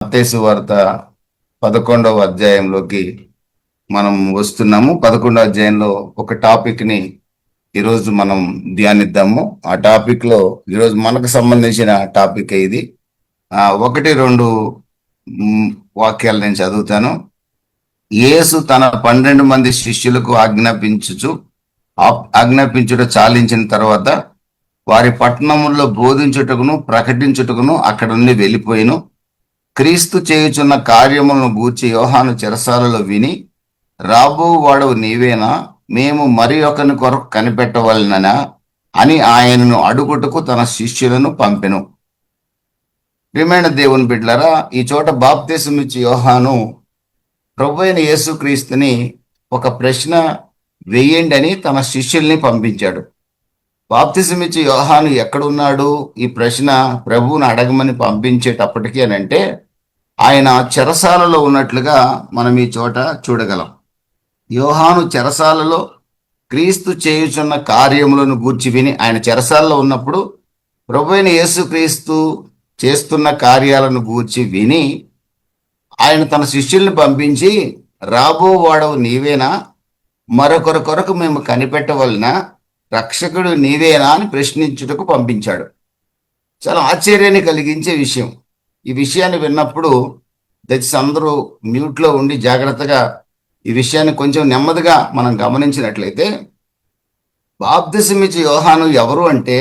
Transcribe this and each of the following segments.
మత్తయి వార్త 11వ అధ్యాయంలోకి మనం వస్తున్నాము. 11వ అధ్యాయంలో ఒక టాపిక్ ని ఈరోజు మనం ధ్యానిద్దాము. ఆ టాపిక్ లో ఈరోజు మనకు సంబంధించిన టాపిక్ ఇది. ఒకటి రెండు వాక్యాలు నేను చదువుతాను. యేసు తన 12 మంది శిష్యులకు ఆజ్ఞాపించుట చాలించిన తర్వాత వారి పట్టణములో బోధించుటకును ప్రకటించుటకును అక్కడ నుండి వెళ్ళిపోయిను. క్రీస్తు చేయుచున్న కార్యములను గూర్చి యోహాను చెరసాలలో విని, రాబో వాడవు నీవేనా, మేము మరి ఒకని కొరకు కనిపెట్టవలననా అని ఆయనను అడుగుటకు తన శిష్యులను పంపెను. ప్రియమైన దేవుని బిడ్డలారా, ఈ చోట బాప్తిసం ఇచ్చి యోహాను ప్రభు అయిన యేసుక్రీస్తుని ఒక ప్రశ్న వేయండి అని తన శిష్యుల్ని పంపించాడు. బాప్తిసం ఇచ్చి యోహాను ఎక్కడున్నాడు, ఈ ప్రశ్న ప్రభువుని అడగమని పంపించేటప్పటికీ అని అంటే ఆయన చెరసాలలో ఉన్నట్లుగా మనం ఈ చోట చూడగలం. యోహాను చెరసాలలో క్రీస్తు చేయుచున్న కార్యములను గూర్చి విని, ఆయన చెరసాలలో ఉన్నప్పుడు ప్రభు అయిన యేసుక్రీస్తు చేస్తున్న కార్యాలను గూర్చి విని ఆయన తన శిష్యుల్ని పంపించి, రాబో వాడవు నీవేనా, మరొకరి కొరకు మేము కనిపెట్టవలన, రక్షకుడు నీవేనా అని ప్రశ్నించుటకు పంపించాడు. చాలా ఆశ్చర్యాన్ని కలిగించే విషయం. ఈ విషయాన్ని విన్నప్పుడు దయచేసి అందరూ మ్యూట్లో ఉండి జాగ్రత్తగా ఈ విషయాన్ని కొంచెం నెమ్మదిగా మనం గమనించినట్లయితే, బాప్తిసం ఇచ్చే యోహాను ఎవరు అంటే,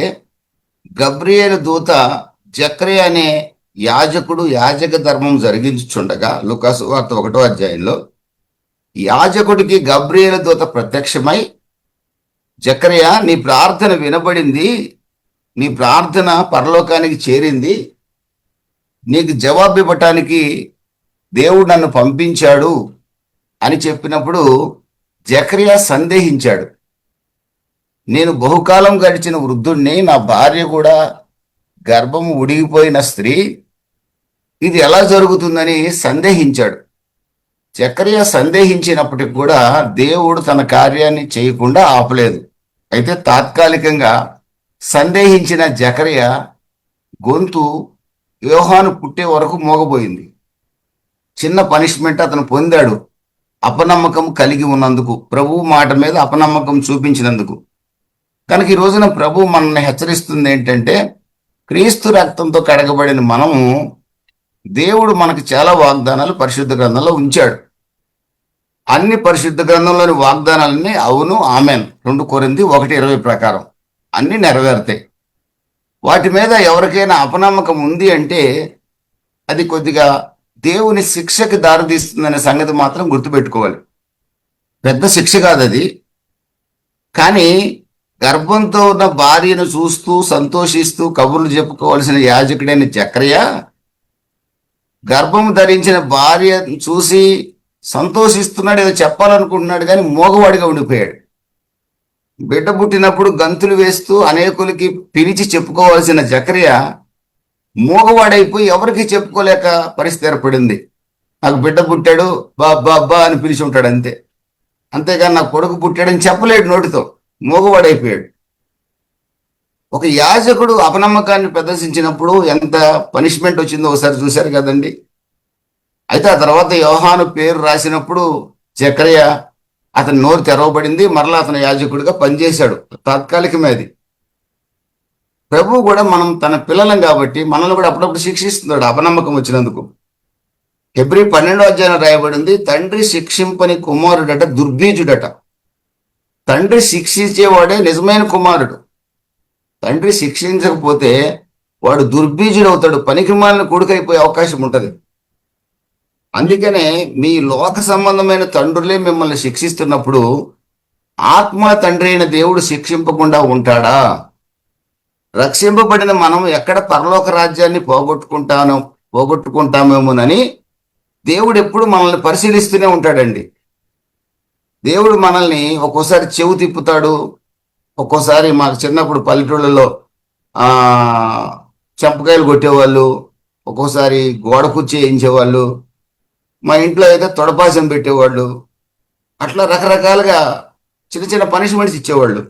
గబ్రియేలు దూత జకర్యా అనే యాజకుడు యాజక ధర్మం జరిగించుచుండగా లూకాసు వార్త 1వ అధ్యాయంలో యాజకుడికి గబ్రియేలు దూత ప్రత్యక్షమై, జకర్యా నీ ప్రార్థన వినబడింది, నీ ప్రార్థన పరలోకానికి చేరింది, నీకు జవాబు ఇవ్వటానికి దేవుడు నన్ను పంపించాడు అని చెప్పినప్పుడు జకర్యా సందేహించాడు. నేను బహుకాలం గడిచిన వృద్ధుణ్ణి, నా భార్య కూడా గర్భము ఉడిగిపోయిన స్త్రీ, ఇది ఎలా జరుగుతుందని సందేహించాడు. జకర్యా సందేహించినప్పటికి కూడా దేవుడు తన కార్యాన్ని చేయకుండా ఆపలేదు. అయితే తాత్కాలికంగా సందేహించిన జకర్యా గొంతు యోహాను పుట్టే వరకు మోగబోయింది. చిన్న పనిష్మెంట్ అతను పొందాడు, అపనమ్మకం కలిగి ఉన్నందుకు, ప్రభు మాట మీద అపనమ్మకం చూపించినందుకు. కనుక ఈ రోజున ప్రభు మనల్ని హెచ్చరిస్తుంది ఏంటంటే, క్రీస్తు రక్తంతో కడగబడిన మనము, దేవుడు మనకు చాలా వాగ్దానాలు పరిశుద్ధ గ్రంథంలో ఉంచాడు. అన్ని పరిశుద్ధ గ్రంథంలోని వాగ్దానాలన్నీ అవును ఆమెన్ 2 కొరింథీ 1:20 ప్రకారం అన్ని నెరవేరుతాయి. వాటి మీద ఎవరికైనా అపనమ్మకం ఉంది అంటే అది కొద్దిగా దేవుని శిక్షకి దారితీస్తుందనే సంగతి మాత్రం గుర్తుపెట్టుకోవాలి. పెద్ద శిక్ష కాదు అది, కానీ గర్భంతో ఉన్న భార్యను చూస్తూ సంతోషిస్తూ కబుర్లు చెప్పుకోవాల్సిన యాజకుడైన జకర్యా గర్భం ధరించిన భార్య చూసి సంతోషిస్తున్నాడు, ఏదో చెప్పాలనుకుంటున్నాడు, కానీ మోగవాడిగా ఉండిపోయాడు. బిడ్డ పుట్టినప్పుడు గంతులు వేస్తూ అనేకులకి పిలిచి చెప్పుకోవాల్సిన జకర్యా మూగవాడైపోయి ఎవరికి చెప్పుకోలేక పరిస్థితి ఏర్పడింది. నాకు బిడ్డ పుట్టాడు, బా అని పిలిచి ఉంటాడు అంతే. అంతేగాని నాకు కొడుకు పుట్టాడని చెప్పలేడు నోటితో, మూగవాడైపోయాడు. ఒక యాజకుడు అపనమ్మకాన్ని ప్రదర్శించినప్పుడు ఎంత పనిష్మెంట్ వచ్చిందో ఒకసారి చూశారు కదండి. అయితే ఆ తర్వాత యోహాను పేరు రాసినప్పుడు జకర్యా అతని నోరు తెరవబడింది, మరలా అతను యాజకుడిగా పనిచేశాడు. తాత్కాలికమే అది. ప్రభు కూడా మనం తన పిల్లలం కాబట్టి మనల్ని కూడా అప్పుడప్పుడు శిక్షిస్తున్నాడు అపనమ్మకం వచ్చినందుకు. హెబ్రీ 12వ అధ్యాయం రాయబడింది, తండ్రి శిక్షింపని కుమారుడట దుర్బీజుడట. తండ్రి శిక్షించేవాడే నిజమైన కుమారుడు. తండ్రి శిక్షించకపోతే వాడు దుర్బీజుడు అవుతాడు, పనికిమాలిన కొడుకైపోయే అవకాశం ఉంటుంది. అందుకనే మీ లోక సంబంధమైన తండ్రులే మిమ్మల్ని శిక్షిస్తున్నప్పుడు ఆత్మ తండ్రి అయిన దేవుడు శిక్షింపకుండా ఉంటాడా? రక్షింపబడిన మనం ఎక్కడ పరలోక రాజ్యాన్ని పోగొట్టుకుంటామేమోనని దేవుడు ఎప్పుడు మనల్ని పరిశీలిస్తూనే ఉంటాడండి. దేవుడు మనల్ని ఒక్కోసారి చెవు తిప్పుతాడు. ఒక్కోసారి మాకు చిన్నప్పుడు పల్లెటూళ్ళలో చెంపకాయలు కొట్టేవాళ్ళు, ఒక్కోసారి గోడ కుర్చీ వేయించేవాళ్ళు, మా ఇంట్లో అయితే తొడపాసం పెట్టేవాళ్ళు. అట్లా రకరకాలుగా చిన్న చిన్న పనిష్మెంట్స్ ఇచ్చేవాళ్ళు.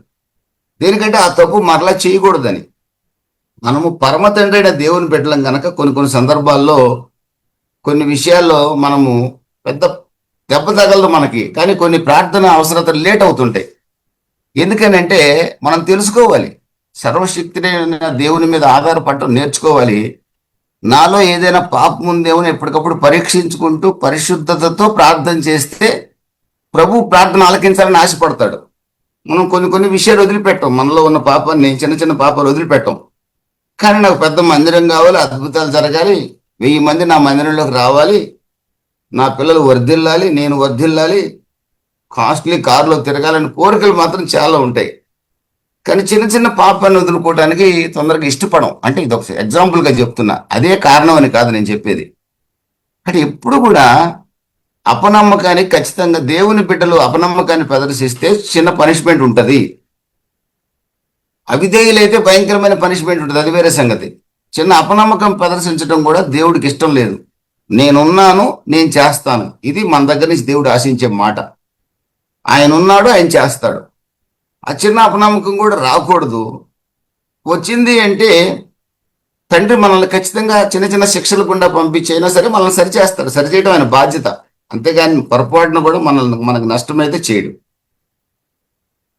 దేనికంటే ఆ తప్పు మరలా చేయకూడదని. మనము పరమ తండ్రి అయిన దేవుని బిడ్డలం కనుక కొన్ని సందర్భాల్లో కొన్ని విషయాల్లో మనము పెద్ద దెబ్బ తగలదు మనకి, కానీ కొన్ని ప్రార్థన అవసరతలు లేట్ అవుతుంటాయి. ఎందుకనంటే మనం తెలుసుకోవాలి, సర్వశక్తి దేవుని మీద ఆధారపడటం నేర్చుకోవాలి. నాలో ఏదైనా పాపం ఉందేమో ఎప్పటికప్పుడు పరీక్షించుకుంటూ పరిశుద్ధతతో ప్రార్థన చేస్తే ప్రభు ప్రార్థన ఆలకించాలని ఆశపడతాడు. మనం కొన్ని విషయాలు వదిలిపెట్టాం, మనలో ఉన్న పాపాన్ని, చిన్న చిన్న పాపాలు వదిలిపెట్టాం. కానీ నాకు పెద్ద మందిరం కావాలి, అద్భుతాలు జరగాలి, 1000 మంది నా మందిరంలోకి రావాలి, నా పిల్లలు వర్ధిల్లాలి, నేను వర్ధిల్లాలి, కాస్ట్లీ కారులో తిరగాలని కోరికలు మాత్రం చాలా ఉంటాయి. కానీ చిన్న చిన్న పాపాన్ని వదులుకోవడానికి తొందరగా ఇష్టపడం. అంటే ఇది ఒక ఎగ్జాంపుల్గా చెప్తున్నా, అదే కారణం అని కాదు నేను చెప్పేది. అంటే ఎప్పుడు కూడా అపనమ్మకానికి, ఖచ్చితంగా దేవుని బిడ్డలు అపనమ్మకాన్ని ప్రదర్శిస్తే చిన్న పనిష్మెంట్ ఉంటుంది. అవిధేయులైతే భయంకరమైన పనిష్మెంట్ ఉంటుంది, అది వేరే సంగతి. చిన్న అపనమ్మకం ప్రదర్శించడం కూడా దేవుడికి ఇష్టం లేదు. నేనున్నాను, నేను చేస్తాను, ఇది మన దగ్గర నుంచి దేవుడు ఆశించే మాట. ఆయన ఉన్నాడు, ఆయన చేస్తాడు. ఆ చిన్న అపనమ్మకం కూడా రాకూడదు. వచ్చింది అంటే తండ్రి మనల్ని ఖచ్చితంగా చిన్న చిన్న శిక్షలు గుండా పంపించైనా సరే మనల్ని సరిచేస్తాడు. సరిచేయడం ఆయన బాధ్యత, అంతేగాని పొరపాటును కూడా మనకు నష్టమైతే చేయడు.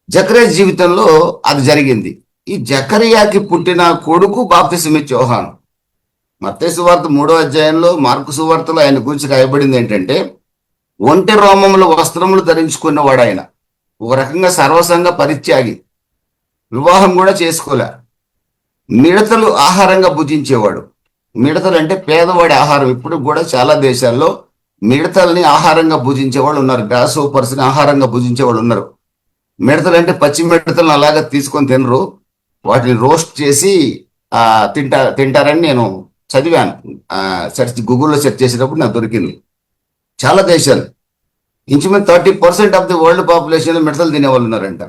జకరియా జీవితంలో అది జరిగింది. ఈ జకరియాకి పుట్టిన కొడుకు బాప్తిసమిచ్చే యోహాను. మత్తయి సువార్త 3వ అధ్యాయంలో, మార్కు సువార్తలో ఆయన గురించి రాయబడింది ఏంటంటే, ఒంటె రోమముల వస్త్రములు ధరించుకున్నవాడు ఆయన. ఒక రకంగా సర్వసంగ పరిత్యాగి, వివాహం కూడా చేసుకోలే, మిడతలు ఆహారంగా భుజించేవాడు. మిడతలు అంటే పేదవాడి ఆహారం. ఇప్పుడు కూడా చాలా దేశాల్లో మిడతల్ని ఆహారంగా భుజించేవాళ్ళు ఉన్నారు, గ్రాస్ హోపర్స్ని ఆహారంగా భుజించేవాళ్ళు ఉన్నారు. మిడతలు అంటే పచ్చి మిడతలను అలాగా తీసుకొని తినరు, వాటిని రోస్ట్ చేసి తింటారని నేను చదివాను. గూగుల్లో సెర్చ్ చేసేటప్పుడు నాకు దొరికింది. చాలా దేశాలు, ఇంచుమించు 30% ఆఫ్ ది వరల్డ్ పాపులేషన్ మిడతలు తినేవాళ్ళు ఉన్నారంట.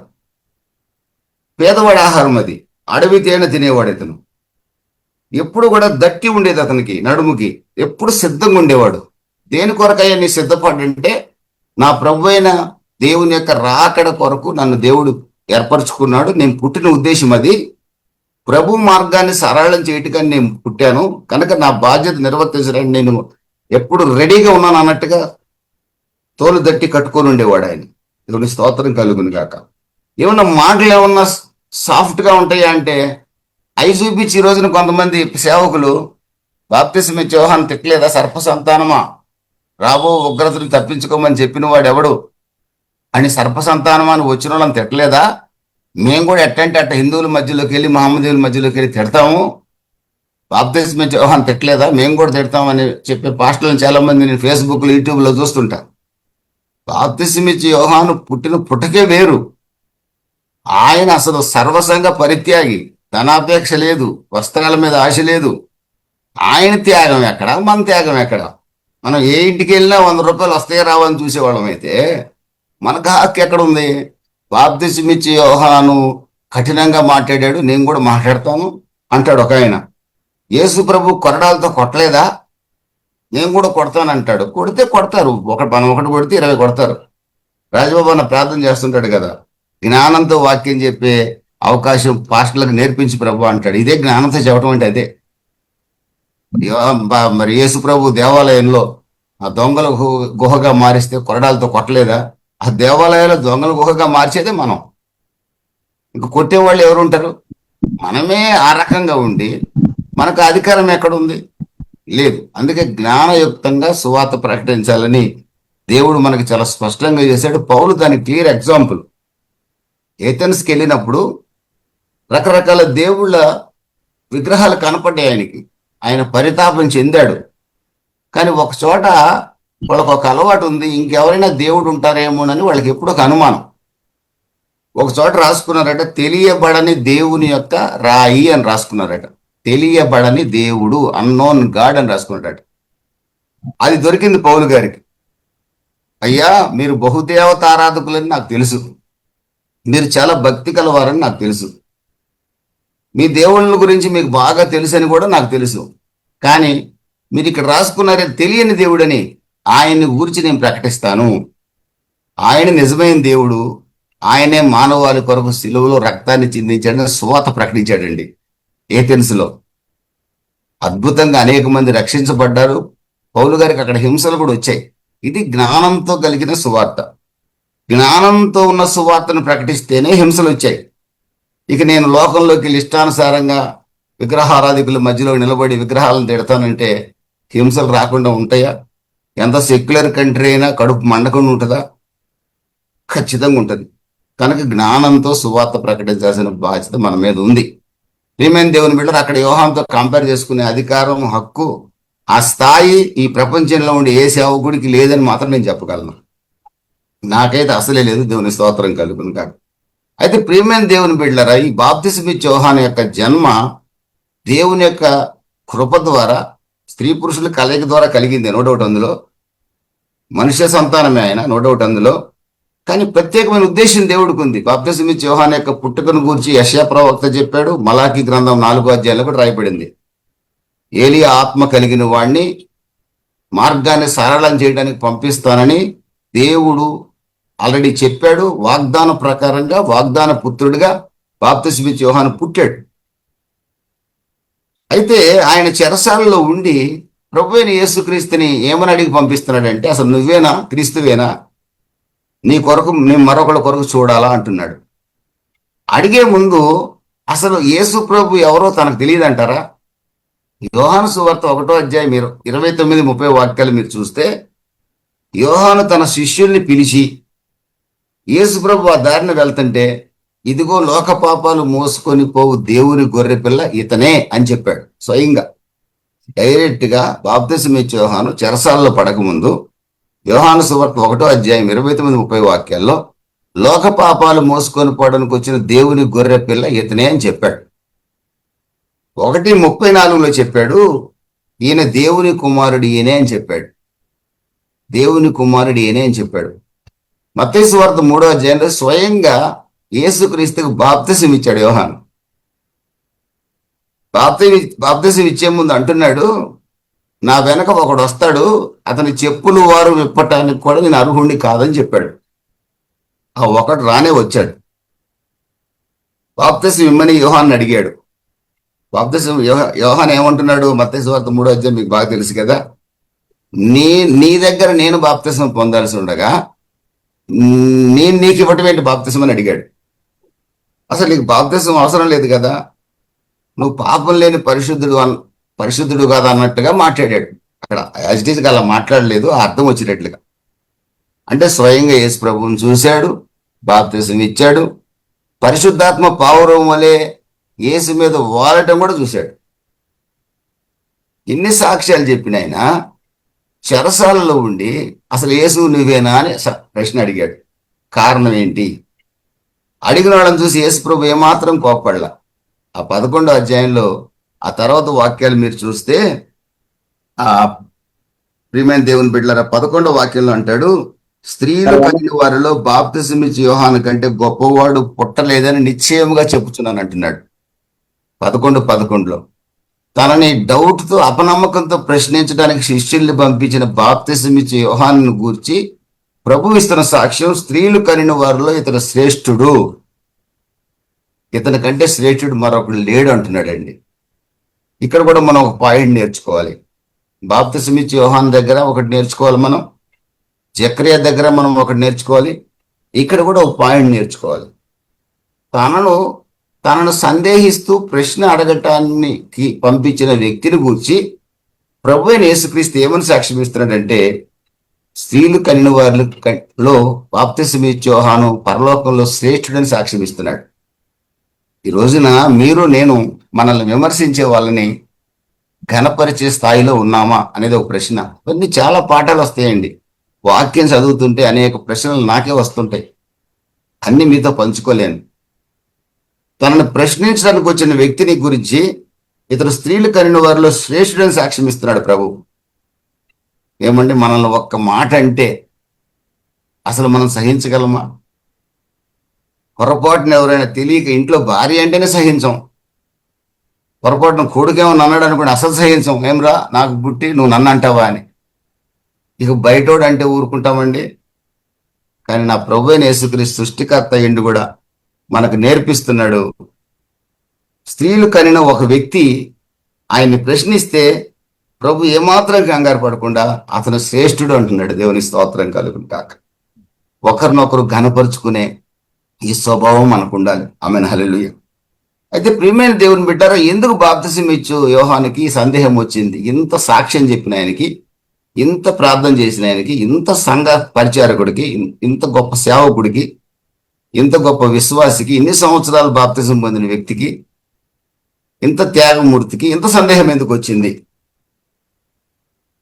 పేదవాడి ఆహారం అది, అడవి తేనె తినేవాడు ఇతను. ఎప్పుడు కూడా దట్టి ఉండేది అతనికి, నడుముకి ఎప్పుడు సిద్ధంగా ఉండేవాడు. దేని కొరకయ్యా నీ సిద్ధపడంటే, నా ప్రభు అయిన దేవుని యొక్క రాకడ కొరకు నన్ను దేవుడు ఏర్పరచుకున్నాడు, నేను పుట్టిన ఉద్దేశం అది, ప్రభు మార్గాన్ని సరళం చేయటానికి నేను పుట్టాను కనుక నా బాధ్యత నిర్వర్తించడానికి నేను ఎప్పుడు రెడీగా ఉన్నాను అన్నట్టుగా తోలు దట్టి కట్టుకొని ఉండేవాడు ఆయన. దేవుని స్తోత్రం కలుగును గాక. ఏమన్నా మాటలు ఏమన్నా సాఫ్ట్గా ఉంటాయా అంటే, అవి చూపించి ఈ రోజున కొంతమంది సేవకులు బాప్తిసమిచ్చే యోహాను తిట్టలేదా, సర్ప సంతానమా రాబో ఉగ్రతను తప్పించుకోమని చెప్పిన వాడు ఎవడు అని, సర్ప సంతానమా అని వచ్చిన వాళ్ళని తిట్టలేదా? మేము కూడా ఎట్టంటే అట్ట హిందువుల మధ్యలోకి వెళ్ళి మహమ్మదీయుల మధ్యలోకి వెళ్ళి తిడతాము, బాప్తిసమిచ్చే యోహాను తిట్టలేదా, మేము కూడా తిడతామని చెప్పే పాస్టర్లను చాలా మంది నేను ఫేస్బుక్లో, యూట్యూబ్లో చూస్తుంటా. బాప్తిసమిచ్చే యోహాను పుట్టిన పుట్టకే వేరు. ఆయన అసలు సర్వసంగ పరిత్యాగి, ధనాపేక్ష లేదు, వస్త్రాల మీద ఆశ లేదు. ఆయన త్యాగం ఎక్కడ, మన త్యాగం ఎక్కడ? మనం ఏ ఇంటికి వెళ్ళినా 100 రూపాయలు వస్తాయో రావని చూసేవాళ్ళం అయితే మనకు హక్కు ఎక్కడ ఉంది? బాప్తిసమిచ్చే యోహాను కఠినంగా మాట్లాడాడు, నేను కూడా మాట్లాడతాను అంటాడు ఒక ఆయన. యేసు ప్రభు కొరడాలతో కొట్టలేదా, నేను కూడా కొడతాను అంటాడు. కొడితే కొడతారు, మనం ఒకటి కొడితే 20 కొడతారు. రాజబాబు అన్న ప్రార్థన చేస్తుంటాడు కదా, జ్ఞానంతో వాక్యం చెప్పే అవకాశం పాస్టర్లకు నేర్పించి ప్రభు అంటాడు. ఇదే జ్ఞానంతో చెప్పడం అంటే అదే. మరి యేసు ప్రభు దేవాలయంలో ఆ దొంగల గుహగా మారిస్తే కొరడాలతో కొట్టలేదా? ఆ దేవాలయాల్లో దొంగల గుహగా మార్చేదే మనం. ఇంక కొట్టేవాళ్ళు ఎవరు ఉంటారు? మనమే ఆ రకంగా ఉండి మనకు అధికారం ఎక్కడుంది? లేదు. అందుకే జ్ఞానయుక్తంగా సువార్త ప్రకటించాలని దేవుడు మనకి చాలా స్పష్టంగా చేశాడు. పౌలు దానికి క్లియర్ ఎగ్జాంపుల్. ఏథెన్స్కి వెళ్ళినప్పుడు రకరకాల దేవుళ్ళ విగ్రహాలు కనపడ్డాయి ఆయనకి, ఆయన పరితాపం చెందాడు. కానీ ఒక చోట వాళ్ళకు ఒక అలవాటు ఉంది, ఇంకెవరైనా దేవుడు ఉంటారేమోనని వాళ్ళకి ఎప్పుడు ఒక అనుమానం. ఒక చోట రాసుకున్నారట, తెలియబడని దేవుని యొక్క రాయి అని రాసుకున్నారట. తెలియబడని దేవుడు, అన్నోన్ గాడ్ అని రాసుకున్నారట. అది దొరికింది పౌలు గారికి. అయ్యా, మీరు బహుదేవతారాధకులని నాకు తెలుసు, మీరు చాలా భక్తి కలవారని నాకు తెలుసు, మీ దేవుళ్ళ గురించి మీకు బాగా తెలుసు అని కూడా నాకు తెలుసు. కానీ మీరు ఇక్కడ రాసుకున్నారే తెలియని దేవుడని, ఆయన్ని గురించి నేను ప్రకటిస్తాను. ఆయన నిజమైన దేవుడు, ఆయనే మానవాళి కొరకు సిలువలో రక్తాన్ని చిందించాడని సువార్త ప్రకటించాడండి. ఏథెన్స్లో అద్భుతంగా అనేక మంది రక్షించబడ్డారు. పౌలు గారికి అక్కడ హింసలు కూడా వచ్చాయి. ఇది జ్ఞానంతో కలిగిన సువార్త. జ్ఞానంతో ఉన్న సువార్తను ప్రకటిస్తేనే హింసలు వచ్చాయి. ఇక నేను లోకంలోకి వెళ్ళి ఇష్టానుసారంగా విగ్రహారాధికుల మధ్యలో నిలబడి విగ్రహాలను తిడతానంటే హింసలు రాకుండా ఉంటాయా? ఎంత సెక్యులర్ కంట్రీ అయినా కడుపు మండకుండా ఉంటుందా? ఖచ్చితంగా ఉంటుంది. కనుక జ్ఞానంతో సువార్త ప్రకటించాల్సిన బాధ్యత మన మీద ఉంది. ప్రియమైన దేవుని బిడ్డలు, అక్కడ యోహానుతో కంపేర్ చేసుకునే అధికారం, హక్కు, ఆ స్థాయి ఈ ప్రపంచంలో ఉండే ఏ సేవకుడికి లేదని మాత్రం నేను చెప్పగలను. నాకైతే అసలే లేదు. దేవుని స్తోత్రం కలుగును కాక. అయితే ప్రియమైన దేవుని బిడ్డలారా, ఈ బాప్తిస్మిచ్చే యోహాను యొక్క జన్మ దేవుని యొక్క కృప ద్వారా, స్త్రీ పురుషుల కలయిక ద్వారా కలిగింది. నో డౌట్ అందులో. మనుష్య సంతానమే ఆయన, నో డౌట్ అందులో. కానీ ప్రత్యేకమైన ఉద్దేశం దేవుడికి ఉంది. బాప్తిస్మిచ్చే యోహాను యొక్క పుట్టుకను గురించి యెషయా ప్రవక్త చెప్పాడు. మలాకి గ్రంథం 4వ అధ్యాయంలో కూడా రాయబడింది. ఏలియా ఆత్మ కలిగిన వాడిని మార్గాన్ని సరళం చేయడానికి పంపిస్తానని దేవుడు ఆల్రెడీ చెప్పాడు. వాగ్దాన ప్రకారంగా, వాగ్దాన పుత్రుడిగా బాప్తిస్మిచ్చే యోహాను పుట్టాడు. అయితే ఆయన చెరసాలలో ఉండి ప్రభువైన యేసుక్రీస్తుని ఏమని అడిగి పంపిస్తున్నాడంటే, అసలు నువ్వేనా క్రీస్తువేనా, నీ కొరకు నేను మరొకళ్ళ కొరకు చూడాలా అంటున్నాడు. అడిగే ముందు అసలు యేసు ప్రభు ఎవరో తనకు తెలియదు అంటారా? యోహాను సువార్త 1వ అధ్యాయం 29-30 వాక్యాలు మీరు చూస్తే, యోహాను తన శిష్యుల్ని పిలిచి యేసు ప్రభు ఆ దారిని వెళ్తుంటే, ఇదిగో లోక పాపాలు మోసుకొని పోవు దేవుని గొర్రె పిల్ల ఇతనే అని చెప్పాడు. స్వయంగా డైరెక్ట్ గా బాప్తిస్మిచ్చే యోహాను చెరసాలలో పడకముందు యోహాను సువార్త 1వ అధ్యాయం 29-30 వాక్యాల్లో లోక పాపాలు మోసుకొని పోవడానికి వచ్చిన దేవుని గొర్రె పిల్ల ఇతనే అని చెప్పాడు. 1:34లో చెప్పాడు, ఈయన దేవుని కుమారుడు ఈయనే అని చెప్పాడు. దేవుని కుమారుడు ఈయనే అని చెప్పాడు. మత్తయి సువార్త 3వ అధ్యాయంలో స్వయంగా యేసుక్రీస్తుకు బాప్తిసం ఇచ్చాడు యోహాను. బాప్తిసం ఇచ్చే ముందు అంటున్నాడు, నా వెనక ఒకడు వస్తాడు, అతని చెప్పులు వారు విప్పటానికి కూడా నేను అర్హుణ్ణి కాదని చెప్పాడు. ఆ ఒకడు రానే వచ్చాడు. బాప్తిసం ఇమ్మని యోహాన్ని అడిగాడు. బాప్తిసం యోహాన్ ఏమంటున్నాడు? మత్తయి సువార్త 3వ అధ్యాయం మీకు బాగా తెలుసు కదా. నీ దగ్గర నేను బాప్తిసం పొందాల్సి ఉండగా నేను నీకు ఇవ్వటం ఏంటి బాప్తిసం అని అడిగాడు. అసలు నీకు బాప్తిసం అవసరం లేదు కదా, నువ్వు పాపం లేని పరిశుద్ధుడు కాదు అన్నట్టుగా మాట్లాడాడు. అక్కడ యాజిటీస్గా అలా మాట్లాడలేదు, అర్థం వచ్చేటట్లుగా. అంటే స్వయంగా యేసు ప్రభువుని చూశాడు, బాప్తిసం ఇచ్చాడు, పరిశుద్ధాత్మ పావురం వలె యేసు మీద వాలటం కూడా చూశాడు. ఇన్ని సాక్ష్యాలు చెప్పిన ఆయన చెరసాలలో ఉండి అసలు యేసు నువ్వేనా అని ప్రశ్న అడిగాడు. కారణం ఏంటి? అడిగిన వాళ్ళని చూసి యేసు ప్రభు ఏమాత్రం కోప్పడలా. ఆ 11వ అధ్యాయంలో ఆ తర్వాత వాక్యాలు మీరు చూస్తే, ఆ ప్రియమైన దేవుని బిడ్డలారా 11వ వాక్యంలో అంటాడు, స్త్రీలు కలిగిన వారిలో బాప్తిసమిచ్చే యోహాను కంటే గొప్పవాడు పుట్టలేదని నిశ్చయముగా చెప్పుచున్నాను అంటున్నాడు. 11:11లో తనని డౌట్తో, అపనమ్మకంతో ప్రశ్నించడానికి శిష్యుల్ని పంపించిన బాప్తిసమిచ్చే యోహాను గూర్చి ప్రభు ఇస్తున్న సాక్ష్యం, స్త్రీలు కనిన వారిలో ఇతను శ్రేష్ఠుడు, ఇతని కంటే శ్రేష్ఠుడు మరొకడు లేడు అంటున్నాడండి. ఇక్కడ కూడా మనం ఒక పాయింట్ నేర్చుకోవాలి. బాప్తిసమిచ్చే యోహాను దగ్గర ఒకటి నేర్చుకోవాలి మనం, జకర్యా దగ్గర మనం ఒకటి నేర్చుకోవాలి, ఇక్కడ కూడా ఒక పాయింట్ నేర్చుకోవాలి. తనను సందేహిస్తూ ప్రశ్న అడగటానికి పంపించిన వ్యక్తిని గురించి ప్రభు అయిన యేసుక్రీస్తు ఏమని సాక్ష్యం ఇస్తున్నాడంటే, స్త్రీలు కనిన వారిలో బాప్తిసమిచ్చే యోహాను పరలోకంలో శ్రేష్ఠుడని సాక్ష్యం ఇస్తున్నాడు. ఈ రోజున మీరు నేను మనల్ని విమర్శించే వాళ్ళని ఘనపరిచే స్థాయిలో ఉన్నామా అనేది ఒక ప్రశ్న. ఇవన్నీ చాలా పాఠాలు వస్తాయండి. వాక్యం చదువుతుంటే అనేక ప్రశ్నలు నాకే వస్తుంటాయి, అన్ని మీతో పంచుకోలేను. తనను ప్రశ్నించడానికి వచ్చిన వ్యక్తిని గురించి ఇతడు స్త్రీలు కనిన వారిలో శ్రేష్ఠుడని సాక్ష్యం ఇస్తున్నాడు ప్రభు. ఏమండి, మనల్ని ఒక్క మాట అంటే అసలు మనం సహించగలమా? పొరపాటున ఎవరైనా తెలియక ఇంట్లో భార్య అంటేనే సహించం, పొరపాటున కొడుకేమో అన్నాడు అనుకోండి అసలు సహించం. ఏమ్రా నాకు పుట్టి నువ్వు నన్ను అంటావా అని. ఇక బయటోడు అంటే ఊరుకుంటామండి. కానీ నా ప్రభు అయిన యేసుక్రీస్తు సృష్టికర్త ఎండు కూడా మనకు నేర్పిస్తున్నాడు. స్త్రీలు కనిన ఒక వ్యక్తి ఆయన్ని ప్రశ్నిస్తే ప్రభు ఏమాత్రం కంగారు పడకుండా అతను శ్రేష్ఠుడు అంటున్నాడు. దేవుని స్తోత్రం కలుగును కాక. ఒకరినొకరు ఘనపరుచుకునే ఈ స్వభావం మనకు ఉండాలి. ఆమెన్, హల్లెలూయా. అయితే ప్రియమైన దేవుని బిడ్డారా, ఎందుకు బాప్తిసం ఇచ్చు యోహానికి ఈ సందేహం వచ్చింది? ఇంత సాక్ష్యం చెప్పిన ఆయనకి, ఇంత ప్రార్థన చేసిన ఆయనకి, ఇంత సంఘ పరిచారకుడికి, ఇంత గొప్ప సేవకుడికి, ఇంత గొప్ప విశ్వాసికి, ఇన్ని సంవత్సరాలు బాప్తిసం పొందిన వ్యక్తికి, ఇంత త్యాగమూర్తికి ఇంత సందేహం ఎందుకు వచ్చింది?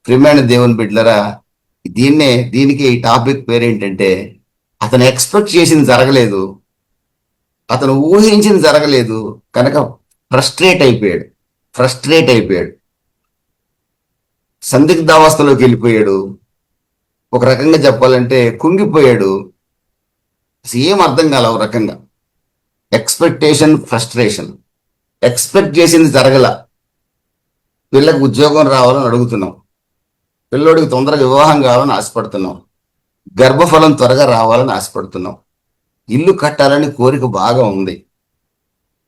ప్రియమైన దేవుని బిడ్డలరా, దీనికి ఈ టాపిక్ పేరేంటంటే, అతను ఎక్స్పెక్ట్ చేసింది జరగలేదు, అతను ఊహించింది జరగలేదు కనుక ఫ్రస్ట్రేట్ అయిపోయాడు, సందిగ్ధావస్థలోకి వెళ్ళిపోయాడు. ఒక రకంగా చెప్పాలంటే కుంగిపోయాడు. ఏం అర్థం కాల. ఒక రకంగా ఎక్స్పెక్టేషన్, ఫ్రస్ట్రేషన్. ఎక్స్పెక్ట్ చేసింది జరగల. పిల్లకి ఉద్యోగం రావాలని అడుగుతున్నాం, పిల్లోడికి తొందరగా వివాహం కావాలని ఆశపడుతున్నాం, గర్భఫలం త్వరగా రావాలని ఆశపడుతున్నాం, ఇల్లు కట్టాలని కోరిక బాగా ఉంది,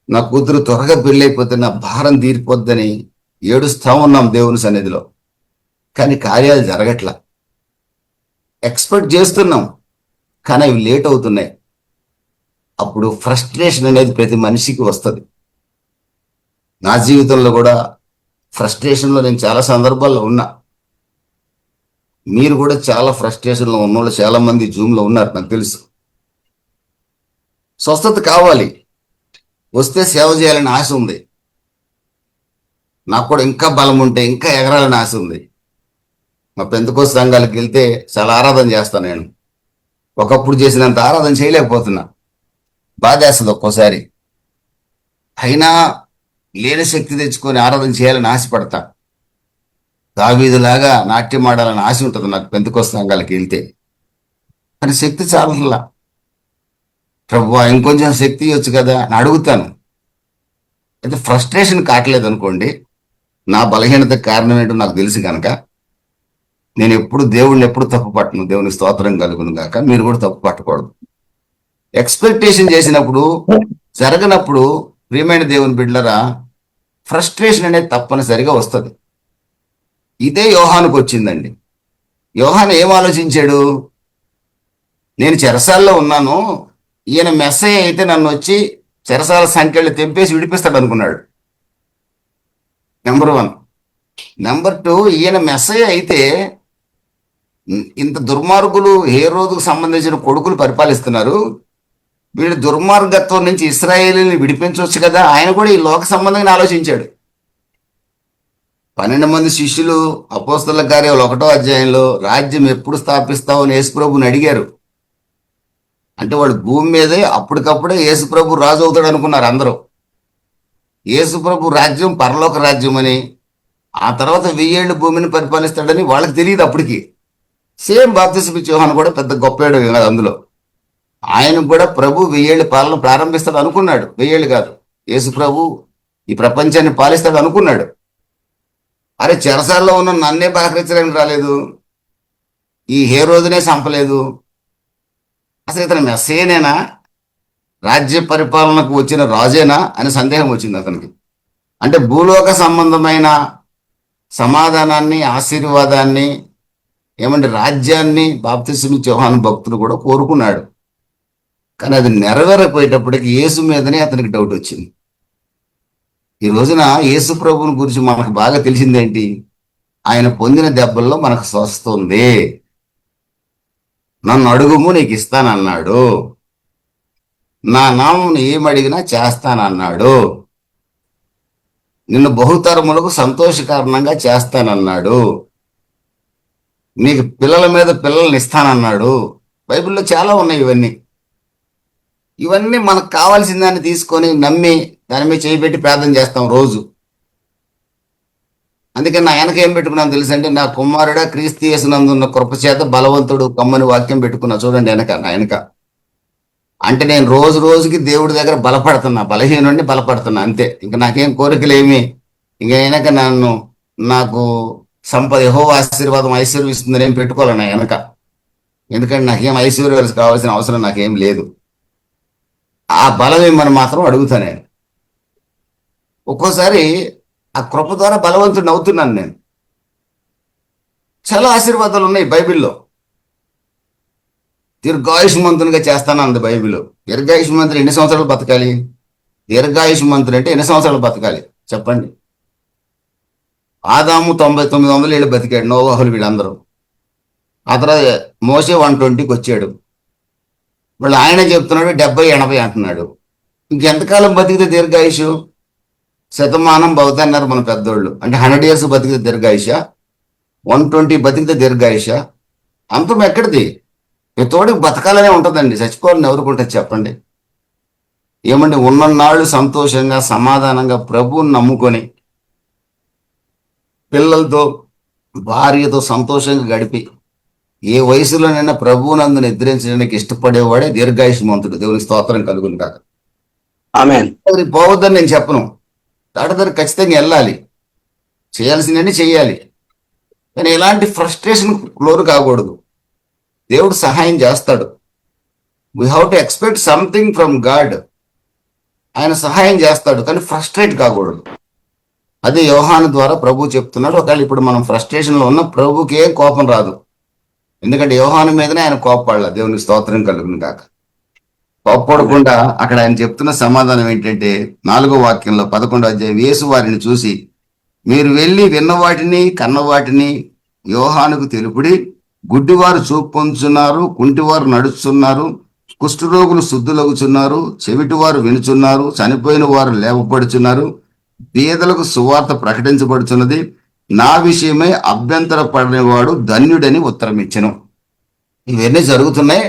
నా కూతురు త్వరగా పెళ్ళైపోతే నా భారం తీరిపోద్దని ఏడుస్తా ఉన్నాం దేవుని సన్నిధిలో. కానీ కార్యాలు జరగట్లా. ఎక్స్పెక్ట్ చేస్తున్నాం కానీ అవి లేట్ అవుతున్నాయి. అప్పుడు ఫ్రస్ట్రేషన్ అనేది ప్రతి మనిషికి వస్తుంది. నా జీవితంలో కూడా ఫ్రస్ట్రేషన్లో నేను చాలా సందర్భాల్లో ఉన్నా. మీరు కూడా చాలా ఫ్రస్ట్రేషన్లో ఉన్న వాళ్ళు చాలా మంది జూమ్లో ఉన్నారు, నాకు తెలుసు. స్వస్థత కావాలి, వస్తే సేవ చేయాలని ఆశ ఉంది. నాకు కూడా ఇంకా బలం ఉంటే ఇంకా ఎగరాలని ఆశ ఉంది. మా పెంతెకోస్తు సంఘాలకు వెళ్తే చాలా ఆరాధన చేస్తాను నేను. ఒకప్పుడు చేసినంత ఆరాధన చేయలేకపోతున్నా, బాధేస్తుంది ఒక్కోసారి. అయినా లేని శక్తి తెచ్చుకొని ఆరాధన చేయాలని ఆశపడతా. దావీదులాగా నాట్యం ఆడాలని ఆశ ఉంటుంది నాకు పెంతెకోస్తు సంఘాలకు వెళ్తే. కానీ శక్తి చాలలా. ప్రభువా ఇంకొంచెం శక్తి ఇవ్వచ్చు కదా అని అడుగుతాను. అయితే ఫ్రస్ట్రేషన్ కావట్లేదు అనుకోండి, నా బలహీనతకు కారణం ఏంటో నాకు తెలుసు కనుక నేను దేవుణ్ణి ఎప్పుడు తప్పు పట్టను. దేవుని స్తోత్రం కలుగును గాక. మీరు కూడా తప్పు పట్టకూడదు. ఎక్స్పెక్టేషన్ చేసినప్పుడు జరగనప్పుడు ప్రియమైన దేవుని బిడ్డలరా, ఫ్రస్ట్రేషన్ అనేది తప్పనిసరిగా వస్తుంది. ఇదే యోహానుకు వచ్చిందండి. యోహాను ఏం ఆలోచించాడు? నేను చెరసాల్లో ఉన్నాను, ఈయన మెస్సయ్య అయితే నన్ను వచ్చి చెరసాల సంఖ్యలు తెంపేసి విడిపిస్తాడు అనుకున్నాడు. నెంబర్ 1. నెంబర్ 2, ఈయన మెస్సయ్య అయితే ఇంత దుర్మార్గులు హేరోదుకు సంబంధించిన కొడుకులు పరిపాలిస్తున్నారు, వీడి దుర్మార్గత్వం నుంచి ఇశ్రాయేలుని విడిపించవచ్చు కదా. ఆయన కూడా ఈ లోక సంబంధంగా ఆలోచించాడు. 12 మంది శిష్యులు అపోస్తల కార్యాలు 1వ అధ్యాయంలో రాజ్యం ఎప్పుడు స్థాపిస్తావు అని యేసుప్రభుని అడిగారు. అంటే వాడు భూమి మీదే అప్పటికప్పుడే యేసుప్రభు రాజు అవుతాడు అనుకున్నారు అందరూ. యేసుప్రభు రాజ్యం పరలోక రాజ్యం అని, ఆ తర్వాత 1000 ఏళ్ళు భూమిని పరిపాలిస్తాడని వాళ్ళకి తెలియదు అప్పటికి. సేమ్ బాప్తిసం ఇచ్చే యోహాను కూడా పెద్ద గొప్పవాడు కాదు అందులో. ఆయన కూడా ప్రభు 1000 ఏళ్ళు పాలన ప్రారంభిస్తాడు అనుకున్నాడు. 1000 ఏళ్ళు కాదు, యేసు ప్రభు ఈ ప్రపంచాన్ని పాలిస్తాడు అనుకున్నాడు. అరే చెరసాల్లో ఉన్న నన్నే పలకరించడానికి రాలేదు, ఈ హేరోదునే చంపలేదు, అసలు ఇతను మెస్సయ్యనేనా, రాజ్య పరిపాలనకు వచ్చిన రాజేనా అని సందేహం వచ్చింది అతనికి. అంటే భూలోక సంబంధమైన సమాధానాన్ని, ఆశీర్వాదాన్ని, ఏమంటే రాజ్యాన్ని బాప్తిసం ఇచ్చే యోహాను భక్తుడు కూడా కోరుకున్నాడు. కానీ అది నెరవేరపోయేటప్పటికి యేసు మీదనే అతనికి డౌట్ వచ్చింది. ఈ రోజున యేసు ప్రభువుని గురించి మనకు బాగా తెలిసిందేంటి? ఆయన పొందిన దెబ్బల్లో మనకు స్వస్థుంది. నన్ను అడుగుము నీకు ఇస్తానన్నాడు, నా నామమును ఏమడిగినా చేస్తానన్నాడు, నిన్ను బహుతరములకు సంతోషకారణంగా చేస్తానన్నాడు, నీకు పిల్లల మీద పిల్లల్ని ఇస్తానన్నాడు. బైబిల్లో చాలా ఉన్నాయి ఇవన్నీ మనకు కావాల్సిన దాన్ని తీసుకొని నమ్మి దాని మీద చేయబెట్టి ప్రార్థన చేస్తాం రోజు. అందుకని నా వెనక ఏం పెట్టుకున్నాను తెలుసంటే, నా కుమారుడా క్రీస్తు యేసునందున్న కృపచేత బలవంతుడు కమ్మని వాక్యం పెట్టుకున్నా. చూడండి నా వెనక. అంటే నేను రోజు రోజుకి దేవుడి దగ్గర బలపడుతున్నా, బలహీనుడిని బలపడుతున్నా అంతే. ఇంకా నాకేం కోరికలు ఏమి, ఇంకా వెనక నాకు సంపద యెహోవా ఆశీర్వాదం ఐశ్వర్యం ఇస్తుందని ఏం పెట్టుకోవాలి నా వెనక. ఎందుకంటే నాకేం ఐశ్వర్యాలు కావాల్సిన అవసరం నాకేం లేదు. ఆ బలం ఏమని మాత్రం అడుగుతాను నేను. ఒక్కోసారి ఆ కృప ద్వారా బలవంతుడిని అవుతున్నాను నేను. చాలా ఆశీర్వాదాలు ఉన్నాయి బైబిల్లో. దీర్ఘాయుష్మంతునిగా చేస్తానంది బైబిల్. దీర్ఘాయుష్మంతుడు ఎన్ని సంవత్సరాలు బతకాలి? దీర్ఘాయుష్మంతుడు అంటే ఎన్ని సంవత్సరాలు బతకాలి చెప్పండి? ఆదాము 99 ఏళ్ళు బతికాడు, నోవాహులు వీళ్ళందరూ. ఆ తర్వాత మోసే 120కి వచ్చాడు. వాళ్ళు ఆయన చెప్తున్నాడు 70-80 అంటున్నాడు. ఇంకెంతకాలం బతికితే దీర్ఘాయుషు? శతమానం బతుకుతున్నారు మన పెద్దోళ్ళు. అంటే 100 years బతికితే దీర్ఘాయుష? 120 బతికితే దీర్ఘాయుష? అంతం ఎక్కడిది? తోడికి బతకాలనే ఉంటుందండి, చచ్చిపోవాలని ఎవరుకుంటుంది చెప్పండి? ఏమండి, ఉన్ననాళ్ళు సంతోషంగా సమాధానంగా ప్రభువుని నమ్ముకొని పిల్లలతో భార్యతో సంతోషంగా గడిపి ఏ వయసులోనైనా ప్రభువునందు నిద్రించడానికి ఇష్టపడేవాడే దీర్ఘాయుష్మంతుడు. దేవునికి స్తోత్రం కలుగును కాక. ఆమేన్. అది పోవద్దని నేను చెప్పను, దాటి ఖచ్చితంగా వెళ్ళాలి, చేయాల్సిందని చెయ్యాలి. కానీ ఎలాంటి ఫ్రస్ట్రేషన్ లోను కాకూడదు. దేవుడు సహాయం చేస్తాడు. We have to expect something from God. ఆయన సహాయం చేస్తాడు, కానీ ఫ్రస్ట్రేట్ కాకూడదు. అదే యోహాను ద్వారా ప్రభు చెప్తున్నాడు. ఒకవేళ ఇప్పుడు మనం ఫ్రస్ట్రేషన్లో ఉన్న ప్రభుకి ఏం కోపం రాదు, ఎందుకంటే యోహాను మీదనే ఆయన కోపపడాల. దేవునికి స్తోత్రం కలుగును కాక. కోపపడకుండా అక్కడ ఆయన చెప్తున్న సమాధానం ఏంటంటే 4వ వాక్యంలో 11వ అధ్యాయం, యేసు వారిని చూసి, మీరు వెళ్ళి విన్న వాటిని కన్న వాటిని యోహానుకు తెలుపుడి. గుడ్డివారు చూపు పొందుచున్నారు, కుంటివారు నడుస్తున్నారు, కుష్ఠరోగులు శుద్ధులగుచున్నారు, చెవిటివారు వినుచున్నారు, చనిపోయిన వారు లేవపడుచున్నారు, బీదలకు సువార్త ప్రకటించబడుచున్నది, నా విషయమై అభ్యంతర పడినవాడు ధన్యుడని ఉత్తరం ఇచ్చెను. ఇవన్నీ జరుగుతున్నాయి.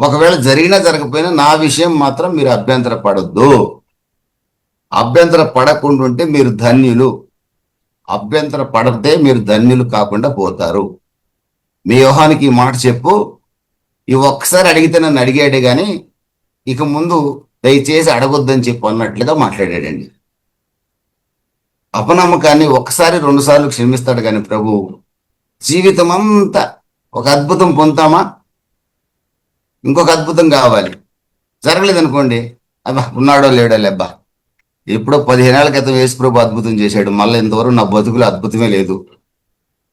ఒకవేళ జరిగినా జరగకపోయినా నా విషయం మాత్రం మీరు అభ్యంతర పడొద్దు. అభ్యంతర పడకుండా ఉంటే మీరు ధన్యులు. అభ్యంతర పడితే మీరు ధన్యులు కాకుండా పోతారు. మీ యోహానికి ఈ మాట చెప్పు. ఈ ఒక్కసారి అడిగితే నన్ను అడిగాడే కానీ ఇక ముందు దయచేసి అడగొద్దని చెప్పు అన్నట్లుగా మాట్లాడాడండి. అపనమ్మకాన్ని ఒకసారి 2 సార్లు క్షమిస్తాడు కానీ ప్రభు జీవితం అంతా ఒక అద్భుతం పొందుతామా? ఇంకొక అద్భుతం కావాలి. జరగలేదనుకోండి, అబ్బా ఉన్నాడో లేడో లేబ్బా, ఎప్పుడో 15 ఏళ్ల క్రితం యేసు ప్రభు అద్భుతం చేశాడు, మళ్ళీ ఇంతవరకు నా బతుకులో అద్భుతమే లేదు,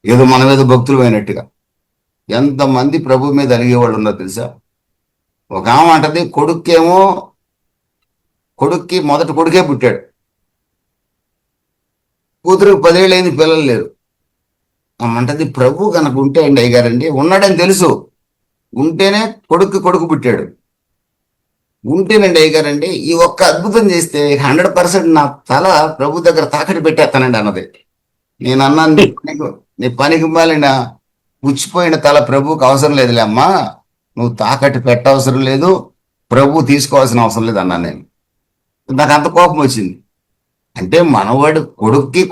ఏదో మన మీద భక్తులు అయినట్టుగా. ఎంతమంది ప్రభు మీద అలిగేవాళ్ళు ఉన్నారు తెలుసా? ఒక ఆమె అంటది, కొడుక్కి మొదటి కొడుకే పుట్టాడు, కూతురుకు 10 ఏళ్ళు అయింది, పిల్లలు లేరు. ఆమంటది, ప్రభు కనుక ఉంటే అండి అయ్యగారండి, ఉన్నాడని తెలుసు, ఉంటేనే కొడుకు పుట్టాడు, ఉంటేనండి అయ్యగారండి ఈ ఒక్క అద్భుతం చేస్తే 100% నా తల ప్రభు దగ్గర తాకట్టు పెట్టేస్తానండి అన్నది. నేను అన్నాను, నీ పనికి మాలిన పుచ్చిపోయిన తల ప్రభువుకి అవసరం లేదులే అమ్మా, నువ్వు తాకట్టు పెట్టవసరం లేదు, ప్రభు తీసుకోవాల్సిన అవసరం లేదు అన్నాను నేను. నాకు అంత కోపం వచ్చింది. అంటే మనవాడు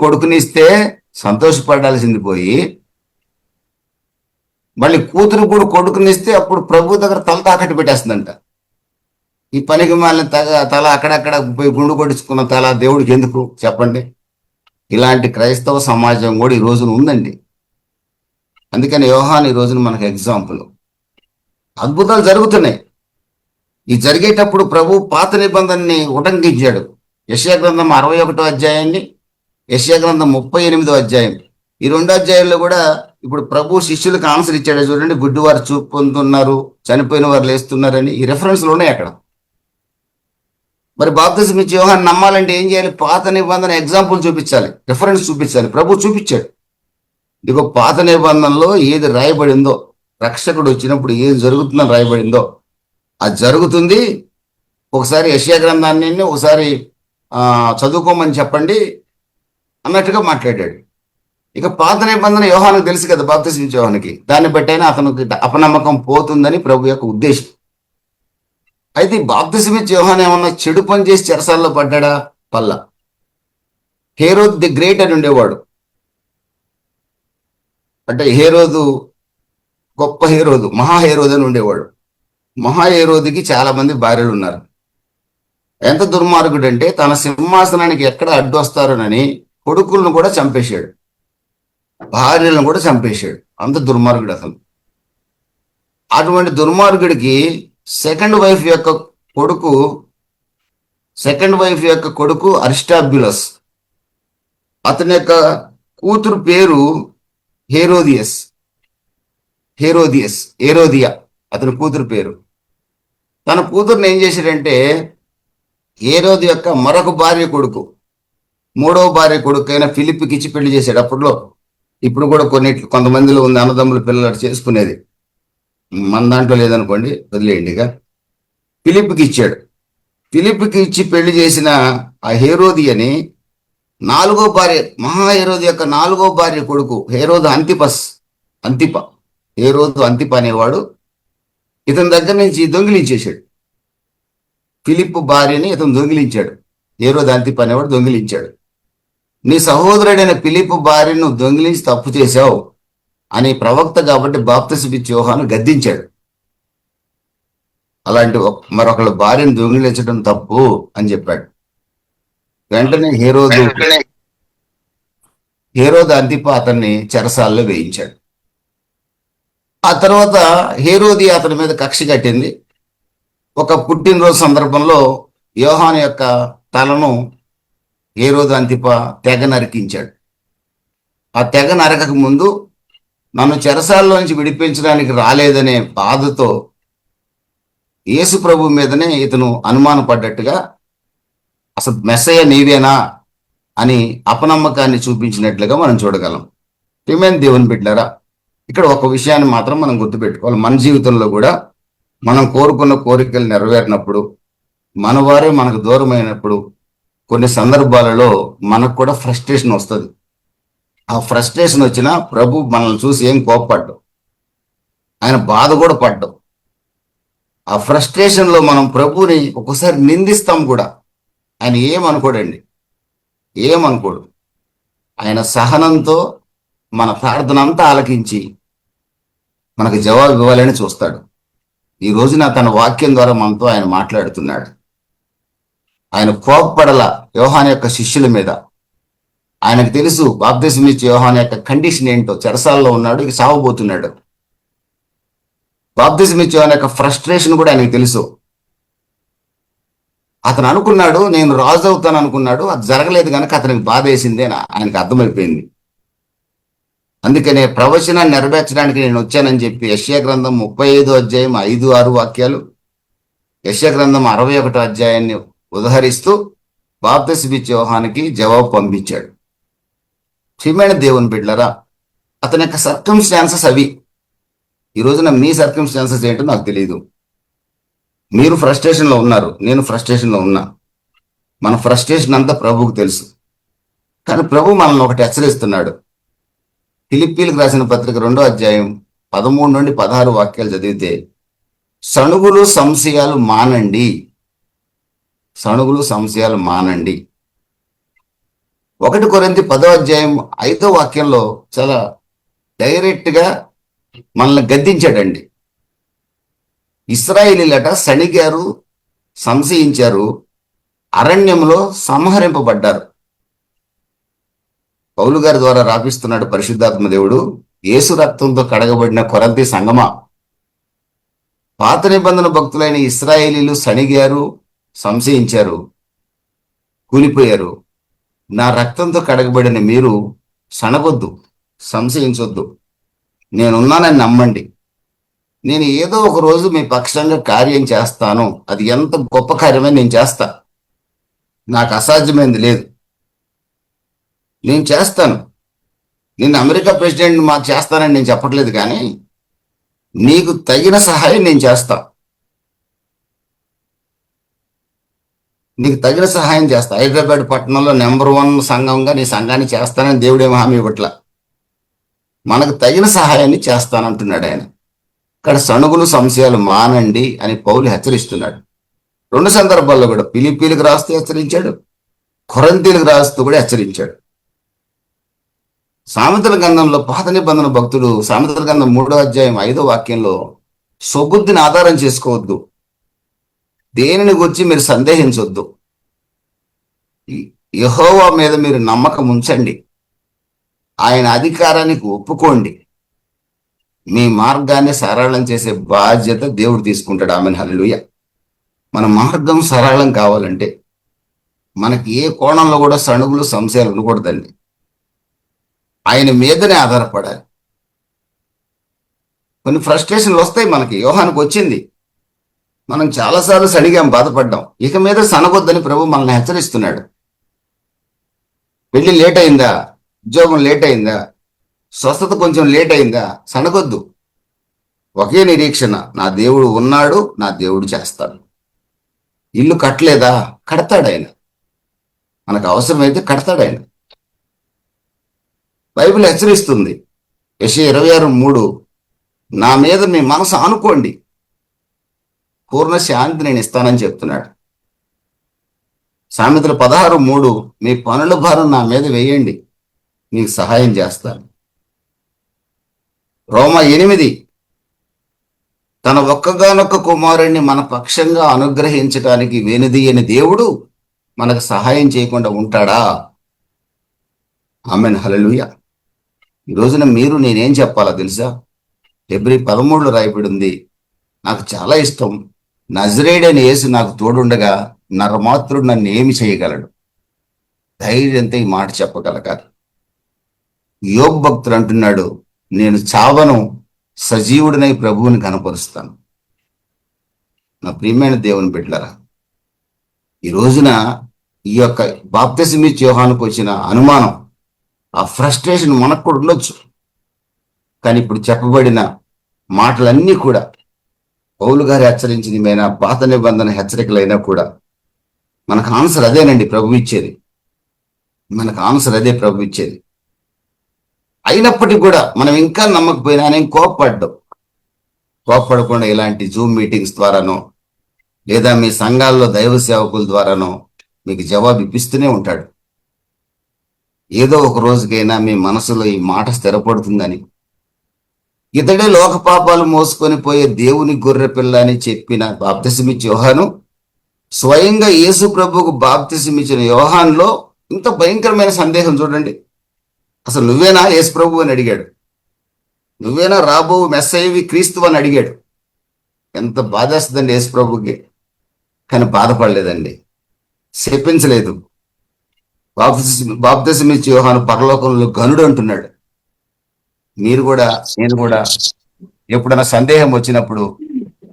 కొడుకునిస్తే సంతోషపడాల్సింది పోయి మళ్ళీ కూతురు కూడా కొడుకునిస్తే అప్పుడు ప్రభు దగ్గర తల తాకట్టు పెట్టేస్తుందంట. ఈ పనికి మాలిన తల అక్కడక్కడ పోయి గుండు కొట్టించుకున్న తల దేవుడికి ఎందుకు చెప్పండి? ఇలాంటి క్రైస్తవ సమాజం కూడా ఈ రోజున ఉందండి. అందుకని యోహాను ఈ రోజున మనకు ఎగ్జాంపుల్. అద్భుతాలు జరుగుతున్నాయి. ఈ జరిగేటప్పుడు ప్రభు పాత నిబంధనని ఉటంకించాడు. యెషయా గ్రంథం 61వ అధ్యాయాన్ని, యెషయా గ్రంథం 38వ అధ్యాయం, ఈ 2 అధ్యాయాల్లో కూడా ఇప్పుడు ప్రభు శిష్యులకు ఆన్సర్ ఇచ్చాడు. చూడండి, గుడ్డివారు చూపు పొందుతున్నారు, చనిపోయిన వారు లేస్తున్నారని ఈ రెఫరెన్స్లు ఉన్నాయి అక్కడ. మరి బాప్తిసం ఇచ్చి యోహాను నమ్మాలంటే ఏం చేయాలి? పాత నిబంధన ఎగ్జాంపుల్ చూపించాలి, రిఫరెన్స్ చూపించాలి. ప్రభు చూపించాడు. ఇదిగో పాత నిబంధనలో ఏది రాయబడిందో, రక్షకుడు వచ్చినప్పుడు ఏది జరుగుతుందని రాయబడిందో అది జరుగుతుంది. ఒకసారి యెషయా గ్రంథాన్ని ఒకసారి చదువుకోమని చెప్పండి అన్నట్టుగా మాట్లాడాడు. ఇక పాత నిబంధన యోహానుకు తెలుసు కదా, బాప్తిసం ఇచ్చే యోహానుకి, దాన్ని బట్టైనా అతనికి అపనమ్మకం పోతుందని ప్రభు యొక్క ఉద్దేశం. అయితే బాప్తిసం ఇచ్చే యోహాను ఏమన్నా చెడు పని చేసి చెరసాల్లో పడ్డాడా? పల్లా. హేరోద్ ది గ్రేట్ అని ఉండేవాడు. అంటే హేరోదు గొప్ప హేరోదు, మహాహేరోదు అని ఉండేవాడు. మహాహేరోదుకి చాలా మంది భార్యలు ఉన్నారు. ఎంత దుర్మార్గుడు అంటే తన సింహాసనానికి ఎక్కడ అడ్డు వస్తారోనని కొడుకులను కూడా చంపేశాడు, భార్యలను కూడా చంపేశాడు. అంత దుర్మార్గుడు అతను. అటువంటి దుర్మార్గుడికి సెకండ్ వైఫ్ యొక్క కొడుకు అరిస్టాబ్యులస్, అతని యొక్క కూతురు పేరు హేరోదియస్ హేరోదియస్ ఏరోదియా అతని కూతురు పేరు. తన కూతురుని ఏం చేశాడంటే ఏరోది యొక్క మరొక భార్య కొడుకు, మూడవ భార్య కొడుకు అయిన ఫిలిప్కి ఇచ్చి పెళ్లి చేశాడు. అప్పట్లో, ఇప్పుడు కూడా కొంతమందిలో ఉంది అన్నదమ్ముల పిల్లలు చేసుకునేది. మన దాంట్లో లేదనుకోండి, వదిలేయండి. ఇక ఫిలిప్కి ఇచ్చాడు. ఫిలిప్కి ఇచ్చి పెళ్లి చేసిన ఆ హేరోదియని నాలుగో భార్య, మహాహేరోది యొక్క నాలుగో భార్య కొడుకు హేరోదు అంతిప హేరోదు అంతిప అనేవాడు ఇతని దగ్గర నుంచి దొంగిలించేశాడు. ఫిలిప్ భార్యని ఇతను దొంగిలించాడు. హేరోదు అంతిప అనేవాడు దొంగిలించాడు. నీ సహోదరుడైన ఫిలిప్ భార్యను దొంగిలించి తప్పు చేశావు అని ప్రవక్త కాబట్టి బాప్తిస్మం ఇచ్చే యోహాను గద్దించాడు. అలాంటి మరొకళ్ళ భార్యను దొంగిలించడం తప్పు అని చెప్పాడు. వెంటనే హేరోదు అంతిప అతన్ని చెరసాల్లో వేయించాడు. ఆ తర్వాత హేరోది అతని మీద కక్ష కట్టింది. ఒక పుట్టినరోజు సందర్భంలో యోహాను యొక్క తలను హేరోదు అంతిప తెగ నరికించాడు. ఆ తెగ నరకక ముందు నన్ను చెరసాల్లో నుంచి విడిపించడానికి రాలేదనే బాధతో యేసు ప్రభు మీదనే ఇతను అనుమానపడ్డట్టుగా, అసలు మెస్సయ్య నీవేనా అని అపనమ్మకాన్ని చూపించినట్లుగా మనం చూడగలం. ప్రియమైన దేవుని బిడ్డలారా, ఇక్కడ ఒక విషయాన్ని మాత్రం మనం గుర్తుపెట్టుకోవాలి. మన జీవితంలో కూడా మనం కోరుకున్న కోరికలు నెరవేరినప్పుడు, మన వారే మనకు దూరమైనప్పుడు, కొన్ని సందర్భాలలో మనకు కూడా ఫ్రస్ట్రేషన్ వస్తుంది. ఆ ఫ్రస్ట్రేషన్ వచ్చినా ప్రభు మనల్ని చూసి ఏం కోప్పడ్డం, ఆయన బాధ కూడా పడ్డం. ఆ ఫ్రస్ట్రేషన్లో మనం ప్రభుని ఒక్కోసారి నిందిస్తాం కూడా. ఆయన ఏమనుకోడండి, ఏమనుకోడు. ఆయన సహనంతో మన ప్రార్థన అంతా ఆలకించి మనకు జవాబు ఇవ్వాలని చూస్తాడు. ఈ రోజున తన వాక్యం ద్వారా మనతో ఆయన మాట్లాడుతున్నాడు. ఆయన కోప్పడల యోహాను యొక్క శిష్యుల మీద. ఆయనకు తెలుసు బాప్తిస్మం ఇచ్చే యోహాను యొక్క కండిషన్ ఏంటో. చెరసాల్లో ఉన్నాడు, ఇక సావబోతున్నాడు. బాప్తిస్మం ఇచ్చే యోహాను యొక్క ఫ్రస్ట్రేషన్ కూడా ఆయనకు తెలుసు. అతను అనుకున్నాడు నేను రాజు అవుతాను అనుకున్నాడు, అది జరగలేదు కనుక అతనికి బాధ వేసింది అని ఆయనకు అర్థమైపోయింది. అందుకనే ప్రవచనాన్ని నెరవేర్చడానికి నేను వచ్చానని చెప్పి యెషయా గ్రంథం 35వ అధ్యాయం 5-6 వాక్యాలు, యెషయా గ్రంథం 61వ అధ్యాయాన్ని ఉదహరిస్తూ బాప్తిస్మం ఇచ్చే యోహానుకి జవాబు పంపించాడు. ప్రియమైన దేవుని బిడ్డలారా, అతని యొక్క సర్కమ్స్టాన్సెస్ అవి. ఈ రోజున మీ సర్కమ్స్టాన్సెస్ ఏంటో నాకు తెలియదు. మీరు ఫ్రస్ట్రేషన్లో ఉన్నారు, నేను ఫ్రస్ట్రేషన్లో ఉన్నా. మన ఫ్రస్ట్రేషన్ అంతా ప్రభువుకు తెలుసు. కానీ ప్రభు మనల్ని ఒకటి హెచ్చరిస్తున్నాడు. ఫిలిప్పీలకు రాసిన పత్రిక 2వ అధ్యాయం 13 నుండి 16 వాక్యాలు చదివితే, సణుగులు సంశయాలు మానండి, సణుగులు సంశయాలు మానండి. 1 కొరింథీ 10వ అధ్యాయం 5వ వాక్యంలో చాలా డైరెక్ట్గా మనల్ని గద్దించాడండి. ఇశ్రాయేలీలట సణిగారు, సంశయించారు, అరణ్యంలో సంహరింపబడ్డారు. పౌలు గారి ద్వారా రాపిస్తున్నాడు పరిశుద్ధాత్మ దేవుడు, యేసు రక్తంతో కడగబడిన కొరంథీ సంగమా, పాత నిబంధన భక్తులైన ఇశ్రాయేలీలు సణిగారు, సంశయించారు, కూలిపోయారు. నా రక్తంతో కడగబడిన మీరు సణగొద్దు, సంశయించొద్దు, నేనున్నానని నమ్మండి. నేను ఏదో ఒక రోజు మీ పక్షంగా కార్యం చేస్తాను. అది ఎంత గొప్ప కార్యమే నేను చేస్తా. నాకు అసాధ్యమైంది లేదు, నేను చేస్తాను. నేను అమెరికా ప్రెసిడెంట్ మాకు చేస్తానని నేను చెప్పట్లేదు, కానీ నీకు తగిన సహాయం నేను చేస్తా, నీకు తగిన సహాయం చేస్తా. హైదరాబాద్ పట్టణంలో నెంబర్ 1 సంఘంగా నీ సంఘాన్ని చేస్తానని దేవుడేమో హామీ ఇవ్వట్ల. మనకు తగిన సహాయాన్ని చేస్తానంటున్నాడు ఆయన. ఇక్కడ సణుగులు సంశయాలు మానండి అని పౌలు హెచ్చరిస్తున్నాడు. 2 సందర్భాల్లో కూడా, ఫిలిప్పీలకు రాస్తూ హెచ్చరించాడు, కొరింథీలకు రాస్తూ కూడా హెచ్చరించాడు. సామెతల గ్రంథంలో పాత నిబంధన భక్తుడు సామెతల గ్రంథం 3వ అధ్యాయం 5వ వాక్యంలో, స్వబుద్ధిని ఆధారం చేసుకోవద్దు, దేనిని గురించి మీరు సందేహించొద్దు, యెహోవా మీద మీరు నమ్మకం ఉంచండి, ఆయన అధికారానికి ఒప్పుకోండి, మీ మార్గాన్ని సరళం చేసే బాధ్యత దేవుడు తీసుకుంటాడు. ఆమెన్, హల్లెలూయా. మన మార్గం సరళం కావాలంటే మనకి ఏ కోణంలో కూడా సణుగులు సంశయాలు ఉండకూడదండి. ఆయన మీదనే ఆధారపడాలి. కొన్ని ఫ్రస్ట్రేషన్లు వస్తాయి మనకి. యోహానికి వచ్చింది. మనం చాలాసార్లు సడిగాం, బాధపడ్డాం. ఇక మీద సనగొద్దని ప్రభు మనల్ని హెచ్చరిస్తున్నాడు. పెళ్లి లేట్ అయిందా, ఉద్యోగం లేట్ అయిందా, స్వస్థత కొంచెం లేట్ అయిందా, సనగొద్దు. ఒకే నిరీక్షణ, నా దేవుడు ఉన్నాడు, నా దేవుడు చేస్తాడు. ఇల్లు కట్టలేదా, కడతాడు ఆయన. మనకు అవసరమైతే కడతాడు ఆయన. బైబిల్ హెచ్చరిస్తుంది, యెషయా 26:3, నా మీద మీ మనసు ఆనుకోండి, పూర్ణ శాంతి నేను ఇస్తానని చెప్తున్నాడు. సామెతలు 16:3, మీ పనుల భారం నా మీద వేయండి, మీకు సహాయం చేస్తాను. రోమా 8, తన ఒక్కగానొక్క కుమారుణ్ణి మన పక్షంగా అనుగ్రహించడానికి వెనుదీయని దేవుడు మనకు సహాయం చేయకుండా ఉంటాడా? ఆమేన్, హల్లెలూయా. ఈ రోజున మీరు నేనేం చెప్పాలో తెలుసా? హెబ్రీ 13లో రాయబడి ఉంది, నాకు చాలా ఇష్టం, నజరేయుడైన యేసు నాకు తోడుండగా నరమాత్రుడు నన్ను ఏమి చేయగలడు? ధైర్యంతో ఈ మాట చెప్పగలగాలి. యోబు భక్తుడు అంటున్నాడు, నేను చావను, సజీవుడినై ప్రభువుని కనపరుస్తాను. నా ప్రియమైన దేవుని బిడ్డలారా, ఈ రోజున ఈ యొక్క బాప్తిసమిచ్చే యోహానుకు వచ్చిన అనుమానం, ఆ ఫ్రస్ట్రేషన్ మనకు కూడా ఉండొచ్చు. కానీ ఇప్పుడు చెప్పబడిన మాటలన్నీ కూడా పౌలు గారు హెచ్చరించిన పాత నిబంధన హెచ్చరికలైనా కూడా మనకు ఆన్సర్ అదేనండి ప్రభు ఇచ్చేది. మనకు ఆన్సర్ అదే ప్రభు ఇచ్చేది. అయినప్పటికీ కూడా మనం ఇంకా నమ్మకపోయినా నేను కోప్పడకుండా ఇలాంటి జూమ్ మీటింగ్స్ ద్వారానో లేదా మీ సంఘాల్లో దైవ సేవకుల ద్వారానో మీకు జవాబు ఇప్పిస్తూనే ఉంటాడు. ఏదో ఒక రోజుకైనా మీ మనసులో ఈ మాట స్థిరపడుతుందని, ఇతడే లోక పాపాలు మోసుకొని పోయే దేవుని గొర్రె పిల్ల అని చెప్పిన బాప్తిసమిచ్చే యోహాను స్వయంగా యేసు ప్రభువుకు బాప్తిసమిచ్చిన యోహాన్లో ఇంత భయంకరమైన సందేహం చూడండి. అసలు నువ్వేనా యేసు ప్రభు అని అడిగాడు. నువ్వేనా రాబో మెస్సయ్యవి క్రీస్తు అని అడిగాడు. ఎంత బాధేస్తుందండి యేసు ప్రభుకి. కానీ బాధపడలేదండి, శపించలేదు. బాప్తిసమిచ్చే యోహాను పరలోకంలో గనుడు అంటున్నాడు. నేను కూడా ఎప్పుడైనా సందేహం వచ్చినప్పుడు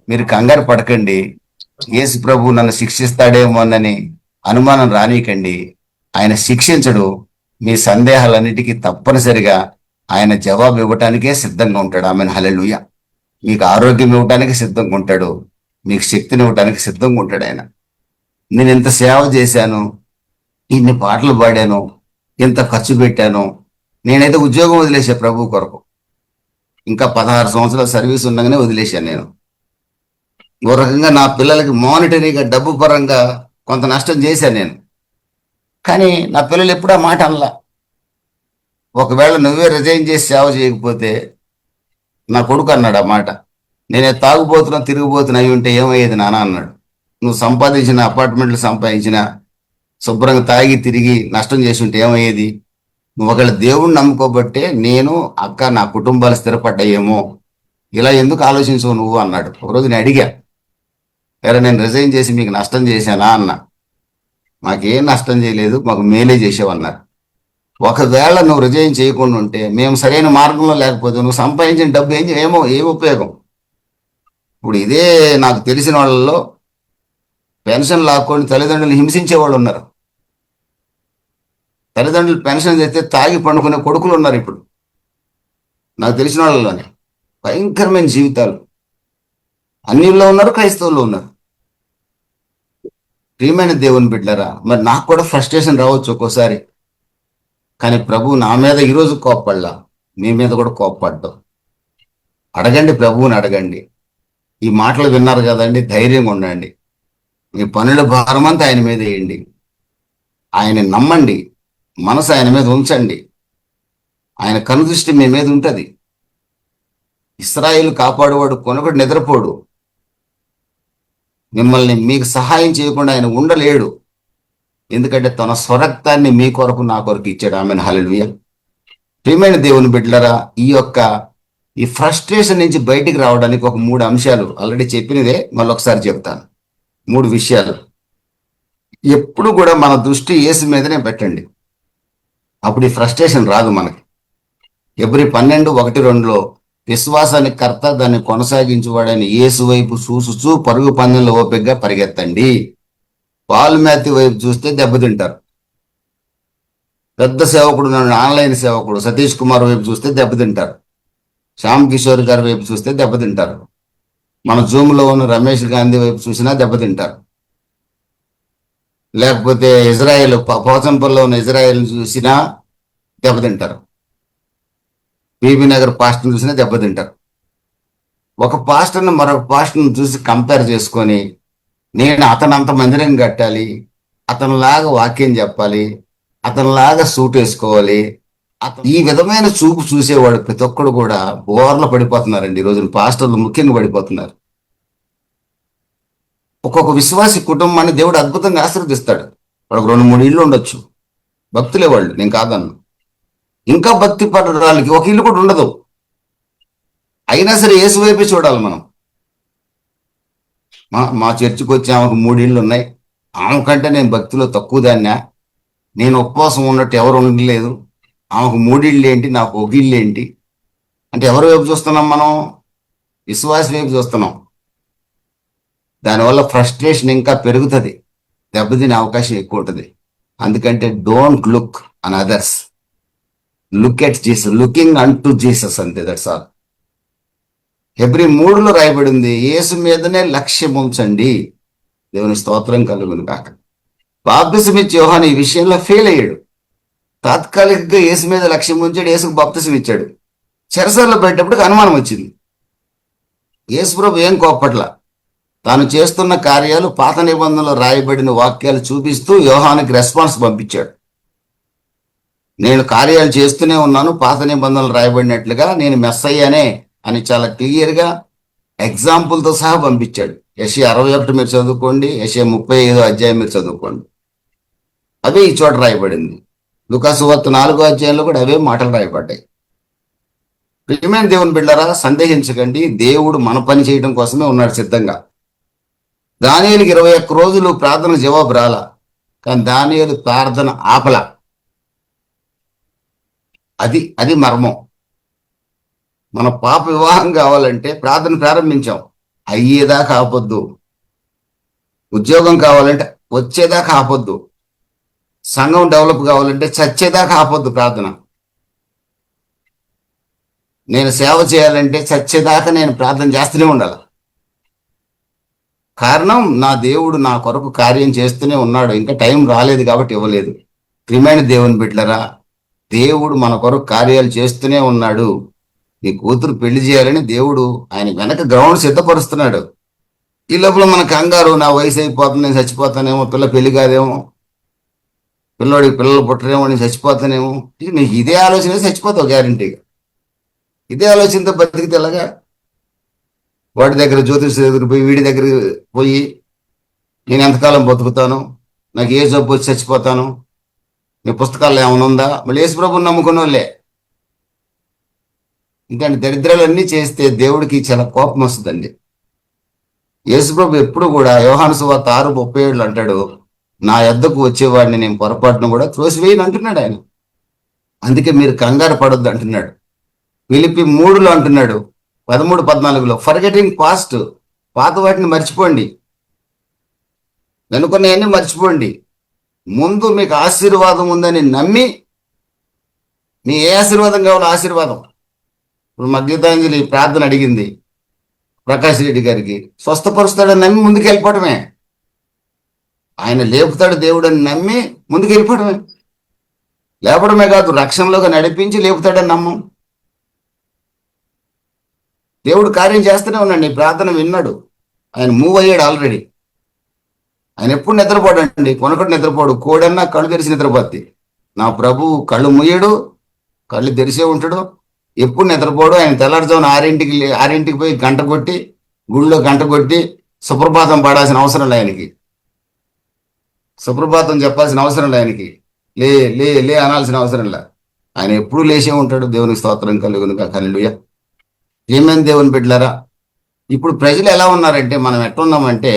మీరు కంగారు పడకండి, యేసు ప్రభు నన్ను శిక్షిస్తాడేమోనని అనుమానం రానీకండి. ఆయన శిక్షించడు. మీ సందేహాలన్నిటికీ తప్పనిసరిగా ఆయన జవాబు ఇవ్వటానికే సిద్ధంగా ఉంటాడు. ఆమేన్, హల్లెలూయా. మీకు ఆరోగ్యం ఇవ్వటానికి సిద్ధంగా ఉంటాడు, మీకు శక్తిని ఇవ్వటానికి సిద్ధంగా ఉంటాడు ఆయన. నేను ఇంత సేవ చేశాను, ఇన్ని పాటలు పాడాను, ఇంత ఖర్చు పెట్టాను. నేనైతే ఉద్యోగం వదిలేసా ప్రభు కొరకు. ఇంకా 16 సంవత్సరాల సర్వీస్ ఉండగానే వదిలేశాను నేను. ఓ రకంగా నా పిల్లలకి మానిటరీగా డబ్బు పరంగా కొంత నష్టం చేశాను నేను. కానీ నా పిల్లలు ఎప్పుడు ఆ మాట అనలా. ఒకవేళ నువ్వే రిజైన్ చేసి సేవ చేయకపోతే, నా కొడుకు అన్నాడు ఆ మాట, నేనే తాగుబోతున్నా తిరిగిపోతున్నా అయి ఉంటే ఏమయ్యేది నాన్న అన్నాడు. నువ్వు సంపాదించిన అపార్ట్మెంట్లు సంపాదించిన శుభ్రంగా తాగి తిరిగి నష్టం చేసి ఉంటే ఏమయ్యేది? నువ్వు ఒకవేళ దేవుణ్ణి నమ్ముకోబట్టే నేను అక్క నా కుటుంబాలు స్థిరపడ్డాయేమో, ఇలా ఎందుకు ఆలోచించవు నువ్వు అన్నాడు. ఒకరోజు నేను అడిగా, వేరే నేను రిజైన్ చేసి మీకు నష్టం చేశానా అన్నా. మాకేం నష్టం చేయలేదు, మాకు మేలే చేసావన్నారు. ఒకవేళ నువ్వు రిజైన్ చేయకుండా ఉంటే, మేము సరైన మార్గంలో లేకపోతే నువ్వు సంపాదించిన డబ్బు ఏం ఉపయోగం? ఇప్పుడు ఇదే నాకు తెలిసిన వాళ్ళలో పెన్షన్ లాక్కొని తల్లిదండ్రులు హింసించే వాళ్ళు ఉన్నారు. తల్లిదండ్రులు పెన్షన్ చేస్తే తాగి పండుకునే కొడుకులు ఉన్నారు. ఇప్పుడు నాకు తెలిసిన వాళ్ళలోనే భయంకరమైన జీవితాలు. అన్నిల్లో ఉన్నారు, క్రైస్తవుల్లో ఉన్నారు. ప్రియమైన దేవుని బిడ్డలారా, మరి నాకు కూడా ఫ్రస్ట్రేషన్ రావచ్చు ఒక్కోసారి. కానీ ప్రభు నా మీద ఈరోజు కోప్పడలా, మీ మీద కూడా కోప్పడ్డాం. అడగండి, ప్రభువుని అడగండి. ఈ మాటలు విన్నారు కదండి, ధైర్యంగా ఉండండి. మీ పనుల భారమంతా ఆయన మీద వేయండి. ఆయన నమ్మండి, మనసు ఆయన మీద ఉంచండి. ఆయన కనుదృష్టి మీ మీద ఉంటుంది. ఇశ్రాయేలు కాపాడువాడు కొనొకడు నిద్రపోడు. మిమ్మల్ని మీకు సహాయం చేయకుండా ఆయన ఉండలేడు. ఎందుకంటే తన స్వరక్తాన్ని మీ కొరకు నా కొరకు ఇచ్చాడు. ఆమేన్, హల్లెలూయా. ప్రియమైన దేవుని బిడ్డలారా, ఈ ఫ్రస్ట్రేషన్ నుంచి బయటికి రావడానికి ఒక 3 అంశాలు ఆల్రెడీ చెప్పినదే మళ్ళొకసారి చెప్తాను. 3 విషయాలు. ఎప్పుడు కూడా మన దృష్టి యేసు మీదనే పెట్టండి, అప్పుడు ఈ ఫ్రస్ట్రేషన్ రాదు మనకి. హెబ్రీ 12:1-2లో విశ్వాసానికి కర్త, దాన్ని కొనసాగించేవాడని యేసు వైపు చూసుచూ పరుగు పందెంలో ఓపికగా పరిగెత్తండి. పాల్ మాథ్యూ వైపు చూస్తే దెబ్బతింటారు. పెద్ద సేవకుడు, ఆన్లైన్ సేవకుడు సతీష్ కుమార్ వైపు చూస్తే దెబ్బతింటారు. శ్యామ్ కిషోర్ గారి వైపు చూస్తే దెబ్బతింటారు. మన జూమ్లో ఉన్న రమేష్ గాంధీ వైపు చూసినా దెబ్బతింటారు. లేకపోతే ఇజ్రాయెల్ పోచంపల్లిలో ఉన్న ఇజ్రాయెల్ చూసినా దెబ్బతింటారు. బీబీ నగర్ పాస్టర్ని చూసినా దెబ్బతింటారు. ఒక పాస్టర్ని మరొక పాస్టర్ని చూసి కంపేర్ చేసుకొని, నేను అతనంత మందిరం కట్టాలి, అతనిలాగా వాక్యం చెప్పాలి, అతనిలాగా సూట్ వేసుకోవాలి, ఈ విధమైన చూపు చూసేవాడు ప్రతి ఒక్కడు కూడా బోర్ల పడిపోతున్నారండి. ఈ రోజున పాస్టర్లు ముఖ్యంగా పడిపోతున్నారు. ఒక్కొక్క విశ్వాసి కుటుంబాన్ని దేవుడు అద్భుతంగా ఆశీర్వదిస్తాడు. వాళ్ళకి 2-3 ఇళ్ళు ఉండొచ్చు, భక్తులే వాళ్ళు, నేను కాదన్ను. ఇంకా భక్తి పడడానికి ఒక ఇల్లు కూడా ఉండదు. అయినా సరే యేసు వైపే చూడాలి మనం. మా చర్చికి వచ్చి ఆమెకు 3 ఇళ్ళు ఉన్నాయి, ఆమె కంటే నేను భక్తిలో తక్కువ దాన్నా, నేను ఉపవాసం ఉన్నట్టు ఎవరు ఉండలేదు, ఆమెకు 3 ఇళ్ళు ఏంటి, నాకు 1 ఇల్లు ఏంటి అంటే ఎవరి వైపు చూస్తున్నాం మనం? విశ్వాసం వైపు చూస్తున్నాం. దానివల్ల ఫ్రస్ట్రేషన్ ఇంకా పెరుగుతుంది, దెబ్బతినే అవకాశం ఎక్కువ ఉంటుంది. అందుకంటే don't look an others, look at Jesus, looking an to Jesus, అంతే, దట్స్ ఆల్. హెబ్రీ 3లో రాయబడింది, యేసు మీదనే లక్ష్యం ఉంచండి. దేవుని స్తోత్రం కలుగును కాక. బాప్తిసం ఇచ్చే యోహాను ఈ విషయంలో ఫెయిల్ అయ్యాడు. తాత్కాలికంగా యేసు మీద లక్ష్యం ఉంచాడు, యేసుకు బాప్తిసం ఇచ్చాడు. చెరసాలలో పెట్టేటప్పటికి అనుమానం వచ్చింది. యేసు ప్రభు ఏం కోప్పట్ల, తాను చేస్తున్న కార్యాలు పాత నిబంధనలో రాయబడిన వాక్యాలు చూపిస్తూ యోహానికి రెస్పాన్స్ పంపించాడు. నేను కార్యాలు చేస్తూనే ఉన్నాను, పాత నిబంధనలు రాయబడినట్లుగా, నేను మెస్సయ్యానే అని చాలా క్లియర్గా ఎగ్జాంపుల్తో సహా పంపించాడు. యెషయా 61 మీరు చదువుకోండి, యెషయా 35వ అధ్యాయం మీరు చదువుకోండి, అవే ఈ చోట రాయబడింది. లూకాసు వార్త 4వ అధ్యాయంలో కూడా అవే మాటలు రాయబడ్డాయి. ప్రియమైన దేవుని బిడ్డలారా, సందేహించకండి, దేవుడు మన పని చేయడం కోసమే ఉన్నాడు సిద్ధంగా. దానియేలుకి 21 రోజులు ప్రార్థన జవాబు రాలా, కానీ దానియేలు ప్రార్థన ఆపల. అది మర్మం. మన పాప వివాహం కావాలంటే ప్రార్థన ప్రారంభించాం, అయ్యేదాకా ఆపొద్దు. ఉద్యోగం కావాలంటే వచ్చేదాకా ఆపొద్దు. సంఘం డెవలప్ కావాలంటే చచ్చేదాకా ఆపొద్దు ప్రార్థన. నేను సేవ చేయాలంటే చచ్చేదాకా నేను ప్రార్థన చేస్తూనే ఉండాలి. కారణం, నా దేవుడు నా కొరకు కార్యం చేస్తూనే ఉన్నాడు, ఇంకా టైం రాలేదు కాబట్టి ఇవ్వలేదు. ప్రియమైన దేవుని బిడ్డలారా, దేవుడు మన కొరకు కార్యాలు చేస్తూనే ఉన్నాడు. నీ కూతురు పెళ్లి చేయాలని దేవుడు ఆయన వెనక గ్రౌండ్ సిద్ధపరుస్తున్నాడు. ఈ లోపల మన కంగారు, నా వయసు అయిపోతుంది, నేను చచ్చిపోతానేమో, పిల్ల పెళ్లి కాదేమో, పిల్లోడికి పిల్లలు పుట్టరేమో, నేను చచ్చిపోతానేమో, నీకు ఇదే ఆలోచన చచ్చిపోతావు గ్యారంటీగా. ఇదే ఆలోచనతో బతికితే ఎలాగా? వాడి దగ్గర జ్యోతిష దగ్గర పోయి, వీడి దగ్గర పోయి, నేను ఎంతకాలం బతుకుతాను, నాకు ఏ జబ్బు వచ్చి చచ్చిపోతాను, నీ పుస్తకాల్లో ఏమైనా ఉందా? మళ్ళీ యేసు ప్రభువుని నమ్ముకున్న వాళ్ళే. ఇంకంటే దరిద్రాలన్నీ చేస్తే దేవుడికి చాలా కోపం వస్తుందండి. యేసు ప్రభు ఎప్పుడు కూడా యోహాను సువార్త 6:37 అంటాడు, నా యొద్దకు వచ్చేవాడిని నేను పొరపాటును కూడా త్రోసివేయను అంటున్నాడు ఆయన. అందుకే మీరు కంగారు పడొద్దు అంటున్నాడు. ఫిలిప్పీ 3లో అంటున్నాడు, 13-14లో, ఫర్గెటింగ్ పాస్ట్, పాత వాటిని మర్చిపోండి, వెనుకున్నవన్నీ మర్చిపోండి, ముందు మీకు ఆశీర్వాదం ఉందని నమ్మి, మీ ఏ ఆశీర్వాదం కావాలో ఆశీర్వాదం. ఇప్పుడు మా గీతాంజలి ప్రార్థన అడిగింది ప్రకాష్ రెడ్డి గారికి, స్వస్థపరుస్తాడని నమ్మి ముందుకు వెళ్ళిపోవడమే. ఆయన లేపుతాడు దేవుడు అని నమ్మి ముందుకు వెళ్ళిపోవడమే. లేపడమే కాదు, రక్షణలోకి నడిపించి లేపుతాడని నమ్మం. దేవుడు కార్యం చేస్తూనే ఉన్నాడు. నీ ప్రార్థన విన్నాడు, ఆయన మూవ్ అయ్యాడు ఆల్రెడీ. ఆయన ఎప్పుడు నిద్రపోడండి, కొనకటి నిద్రపోడు. కోడన్నా కళ్ళు తెరిచి నిద్రపోద్ది. నా ప్రభు కళ్ళు ముయ్యడు, కళ్ళు తెరిసే ఉంటాడు, ఎప్పుడు నిద్రపోడు. ఆయన తెల్లారుజామున 6ంటికి పోయి గంట కొట్టి, గుళ్ళో గంట కొట్టి సుప్రభాతం పాడాల్సిన అవసరం లే ఆయనకి, సుప్రభాతం చెప్పాల్సిన అవసరం లే ఆయనకి, లే లే లే అనాల్సిన అవసరం లే. ఆయన ఎప్పుడు లేచే ఉంటాడు. దేవునికి స్తోత్రం కలుగును గాక. హల్లెలూయా. ఏమేమి దేవుని బిడ్డలారా, ఇప్పుడు ప్రజలు ఎలా ఉన్నారంటే, మనం ఎట్టున్నామంటే,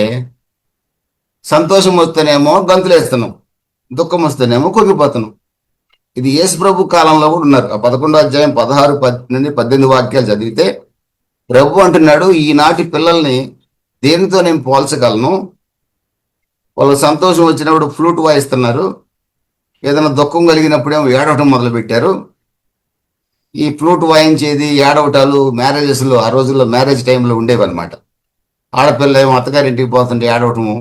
సంతోషం వస్తేనేమో గంతులేస్తున్నాం, దుఃఖం వస్తేనేమో కుంగిపోతున్నాం. ఇది యేసు ప్రభు కాలంలో కూడా ఉన్నారు. ఆ 11వ అధ్యాయం 16 నుండి 18 వాక్యాలు చదివితే ప్రభు అంటున్నాడు, ఈనాటి పిల్లల్ని దేనితో నేను పోల్చగలను? వాళ్ళు సంతోషం వచ్చినప్పుడు ఫ్లూట్ వాయిస్తున్నారు, ఏదైనా దుఃఖం కలిగినప్పుడేమో ఏడవటం మొదలు పెట్టారు. ఈ ఫ్లూట్ వాయించేది ఏడవటాలు మ్యారేజెస్లో, ఆ రోజుల్లో మ్యారేజ్ టైంలో ఉండేవి అనమాట. ఆడపిల్ల ఏమో అత్తగారింటికి పోతుంటే ఏడవటము,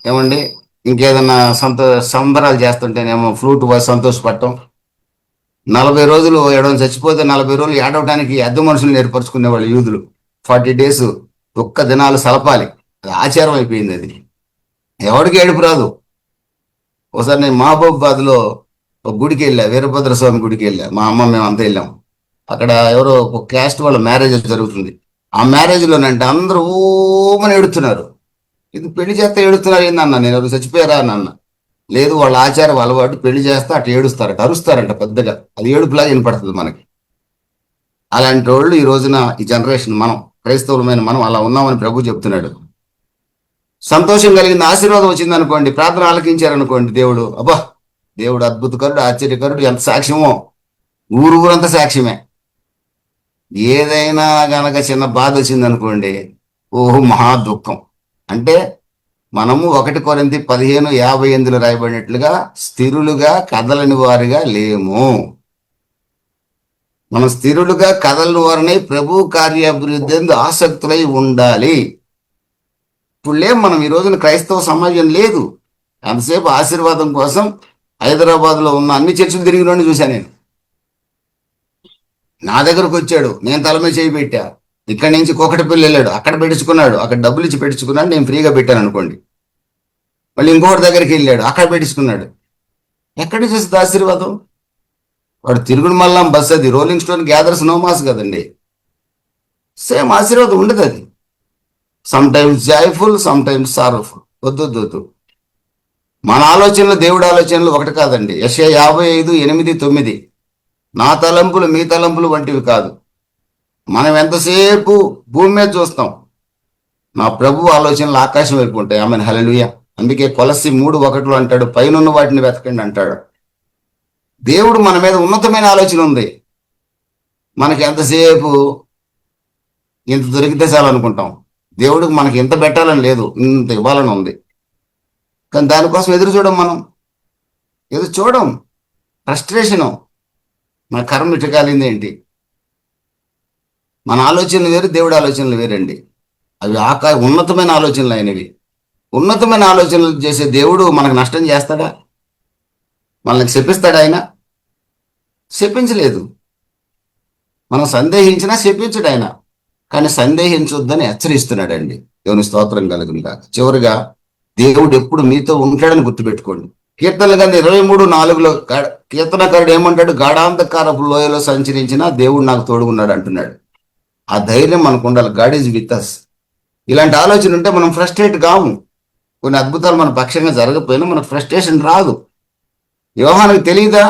ఏమండి ఇంకేదన్నా సంబరాలు చేస్తుంటేనేమో ఫ్లూట్ వాయిస్ సంతోషపడటం. 40 రోజులు ఏడవని చచ్చిపోతే 40 రోజులు ఏడవటానికి అద్దె మనుషులు ఏర్పరచుకునేవాళ్ళు యూదులు. 40 days ఒక్క దినాలు సలపాలి, అది ఆచారం అయిపోయింది. అది ఎవరికి ఏడుపు రాదు. ఒకసారి నేను మహబూబాబాద్లో ఒక గుడికి వెళ్ళా, వీరభద్ర స్వామి గుడికి వెళ్ళా, మా అమ్మ మేము అంతా వెళ్ళాం. అక్కడ ఎవరో ఒక క్యాస్ట్ వాళ్ళ మ్యారేజ్ జరుగుతుంది. ఆ మ్యారేజ్లోనంటే అందరూ ఓమని ఏడుతున్నారు. ఇది పెళ్లి చేస్తే ఏడుస్తున్నారు ఏందన్నా, నేను ఎవరు చచ్చిపోయారా అని అన్న. లేదు, వాళ్ళ ఆచారం అలవాటు, పెళ్లి చేస్తే అటు ఏడుస్తారట, అరుస్తారంట పెద్దగా, అది ఏడుపులాగా వినపడుతుంది మనకి. అలాంటి వాళ్ళు ఈ రోజున ఈ జనరేషన్ మనం క్రైస్తవులమైన మనం అలా ఉన్నామని ప్రభు చెప్తున్నాడు. సంతోషం కలిగింది, ఆశీర్వాదం వచ్చింది అనుకోండి, ప్రార్థన ఆలకించారనుకోండి, దేవుడు అబ్బా, దేవుడు అద్భుతకరుడు, ఆశ్చర్యకరుడు, ఎంత సాక్ష్యమో, ఊరంతా సాక్ష్యమే. ఏదైనా గనక చిన్న బాధ వచ్చింది అనుకోండి, ఓహో మహా దుఃఖం. అంటే మనము 1 కొరింథీ 15:58 రాయబడినట్లుగా స్థిరులుగా కదలని వారిగా లేము. మనం స్థిరులుగా కదలని వారిని ప్రభు కార్యాభివృద్ధి ఆసక్తులై ఉండాలి. ఇప్పుడు లేం మనం, ఈ రోజున క్రైస్తవ సమాజం లేదు. అంతసేపు ఆశీర్వాదం కోసం హైదరాబాద్లో ఉన్న అన్ని చర్చిలు తిరిగినోడిని చూశాను నేను. నా దగ్గరకు వచ్చాడు, నేను తల మీద చేయి పెట్టా. ఇక్కడి నుంచి కోకటిపల్లి వెళ్ళాడు, అక్కడ పెట్టించుకున్నాడు, అక్కడ డబ్బులు ఇచ్చి పెట్టించుకున్నాడు, నేను ఫ్రీగా పెట్టాను అనుకోండి. మళ్ళీ ఇంకొకటి దగ్గరికి వెళ్ళాడు, అక్కడ పెట్టించుకున్నాడు. ఎక్కడి నుంచి వస్తుంది ఆశీర్వాదం? వాడు తిరుగుడు మల్లం బస్, అది రోలింగ్ స్టోన్ గ్యాదర్స్ నోమాస్ కదండి. సేమ్ ఆశీర్వాదం ఉండదు అది. Some times joyful, some times sorrowful. వద్దు. మన ఆలోచనలు దేవుడి ఆలోచనలు ఒకటి కాదండి. యెషయా 55:8-9, నా తలంపులు మీ తలంపులు వంటివి కాదు. మనం ఎంతసేపు భూమి మీద చూస్తాం, నా ప్రభు ఆలోచనలు ఆకాశం వైపు ఉంటాయి. ఆమెన్, హల్లెలూయా. అందుకే కొలస్సీ 3:1 అంటాడు, పైనున్న వాటిని వెతకండి అంటాడు. దేవుడు మన మీద ఉన్నతమైన ఆలోచన ఉంది. మనకి ఎంతసేపు ఇంత దొరికితే చాలనుకుంటాం. దేవుడికి మనకి ఇంత పెట్టాలని లేదు, ఇంత ఇవ్వాలని ఉంది. కానీ దానికోసం ఎదురు చూడం, ఫ్రస్ట్రేషను. మన కర్మ ఇటు కాలింది ఏంటి? మన ఆలోచనలు వేరు, దేవుడి ఆలోచనలు వేరండి. అవి ఉన్నతమైన ఆలోచనలు అయినవి. ఉన్నతమైన ఆలోచనలు చేసే దేవుడు మనకు నష్టం చేస్తాడా? మనల్ని శపిస్తాడా? ఆయన శపించలేదు. మనం సందేహించినా శపించడు ఆయన, కానీ సందేహించొద్దని హెచ్చరిస్తున్నాడండి. దేవుని స్తోత్రం కలుగునుగా. చివరిగా, దేవుడు ఎప్పుడు మీతో ఉంటాడని గుర్తుపెట్టుకోండి. కీర్తనల గ్రంథం 23:4 కీర్తనకారుడు ఏమంటాడు? గాఢాంధకారపు లోయలో సంచరించిన దేవుడు నాకు తోడుగున్నాడు అంటున్నాడు. ఆ ధైర్యం మనకు ఉండాలి. God is with us. ఇలాంటి ఆలోచన ఉంటే మనం ఫ్రస్ట్రేట్ కాము. కొన్ని అద్భుతాలు మన పక్షంగా జరగకపోయినా మనకు ఫ్రస్ట్రేషన్ రాదు. యోహానుకు తెలియదా?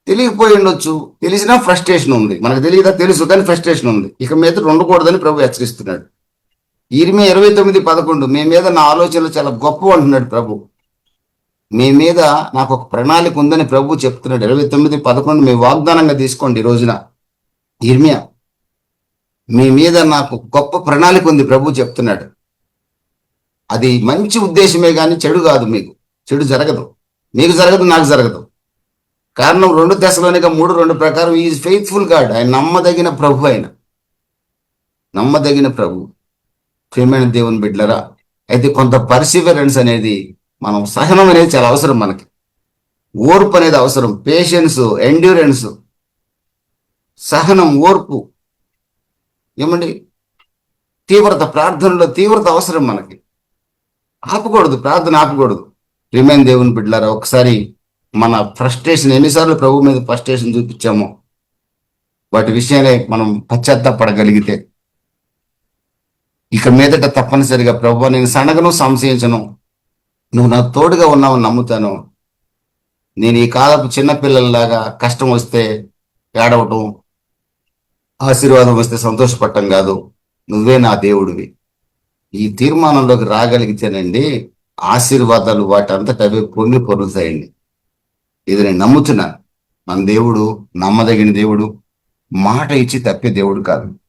తెలియకపోయి ఉండొచ్చు, తెలిసినా ఫ్రస్ట్రేషన్ ఉంది. మనకు తెలియదా? తెలుసు, కానీ ఫ్రస్ట్రేషన్ ఉంది. ఇక మీద ఉండకూడదని ప్రభు హెచ్చరిస్తున్నాడు. ఇర్మియా 29:11, మీ మీద నా ఆలోచనలు చాలా గొప్ప అంటున్నాడు ప్రభు. మీ మీద నాకు ఒక ప్రణాళిక ఉందని ప్రభు చెప్తున్నాడు. 29:11 మీ వాగ్దానంగా తీసుకోండి ఈ రోజున. ఇర్మియా, మీ మీద నాకు గొప్ప ప్రణాళిక ఉంది ప్రభు చెప్తున్నాడు. అది మంచి ఉద్దేశమే కానీ చెడు కాదు. మీకు చెడు జరగదు, మీకు జరగదు, నాకు జరగదు. కారణం 2 Thessalonica 3:2 ప్రకారం ఈజ్ ఫెయిత్ఫుల్ గాడ్. ఆయన నమ్మదగిన ప్రభు. ఆయన నమ్మదగిన ప్రభు. ప్రియమైన దేవుని బిడ్డలరా, అయితే కొంత పర్సివరెన్స్ అనేది, మనం సహనం అనేది చాలా అవసరం. మనకి ఓర్పు అనేది అవసరం. పేషెన్స్, ఎండ్యూరెన్స్, సహనం, ఓర్పు. ఏమండి, తీవ్రత, ప్రార్థనలో తీవ్రత అవసరం మనకి. ఆపకూడదు, ప్రార్థన ఆపకూడదు. ప్రియమైన దేవుని బిడ్డలారా, ఒకసారి మన ఫ్రస్ట్రేషన్, ఎన్నిసార్లు ప్రభు మీద ఫ్రస్ట్రేషన్ చూపించామో వాటి విషయాలే మనం పశ్చాత్తాపడగలిగితే, ఇక మీదట తప్పనిసరిగా ప్రభు నేను సనగను, సంశయించను, నువ్వు నాకు తోడుగా ఉన్నావని నమ్ముతాను. నేను ఈ కాలపు చిన్నపిల్లల్లాగా కష్టం వస్తే ఏడవటం, ఆశీర్వాదం వస్తే సంతోషపడటం కాదు. నువ్వే నా దేవుడివి. ఈ తీర్మానంలోకి రాగలిగితేనండి ఆశీర్వాదాలు వాటి అంతటా అవే పొంగి పొరులుతాయండి. ఇది నేను నమ్ముతున్నాను. మన దేవుడు నమ్మదగిన దేవుడు, మాట ఇచ్చి తప్పే దేవుడు కాదు.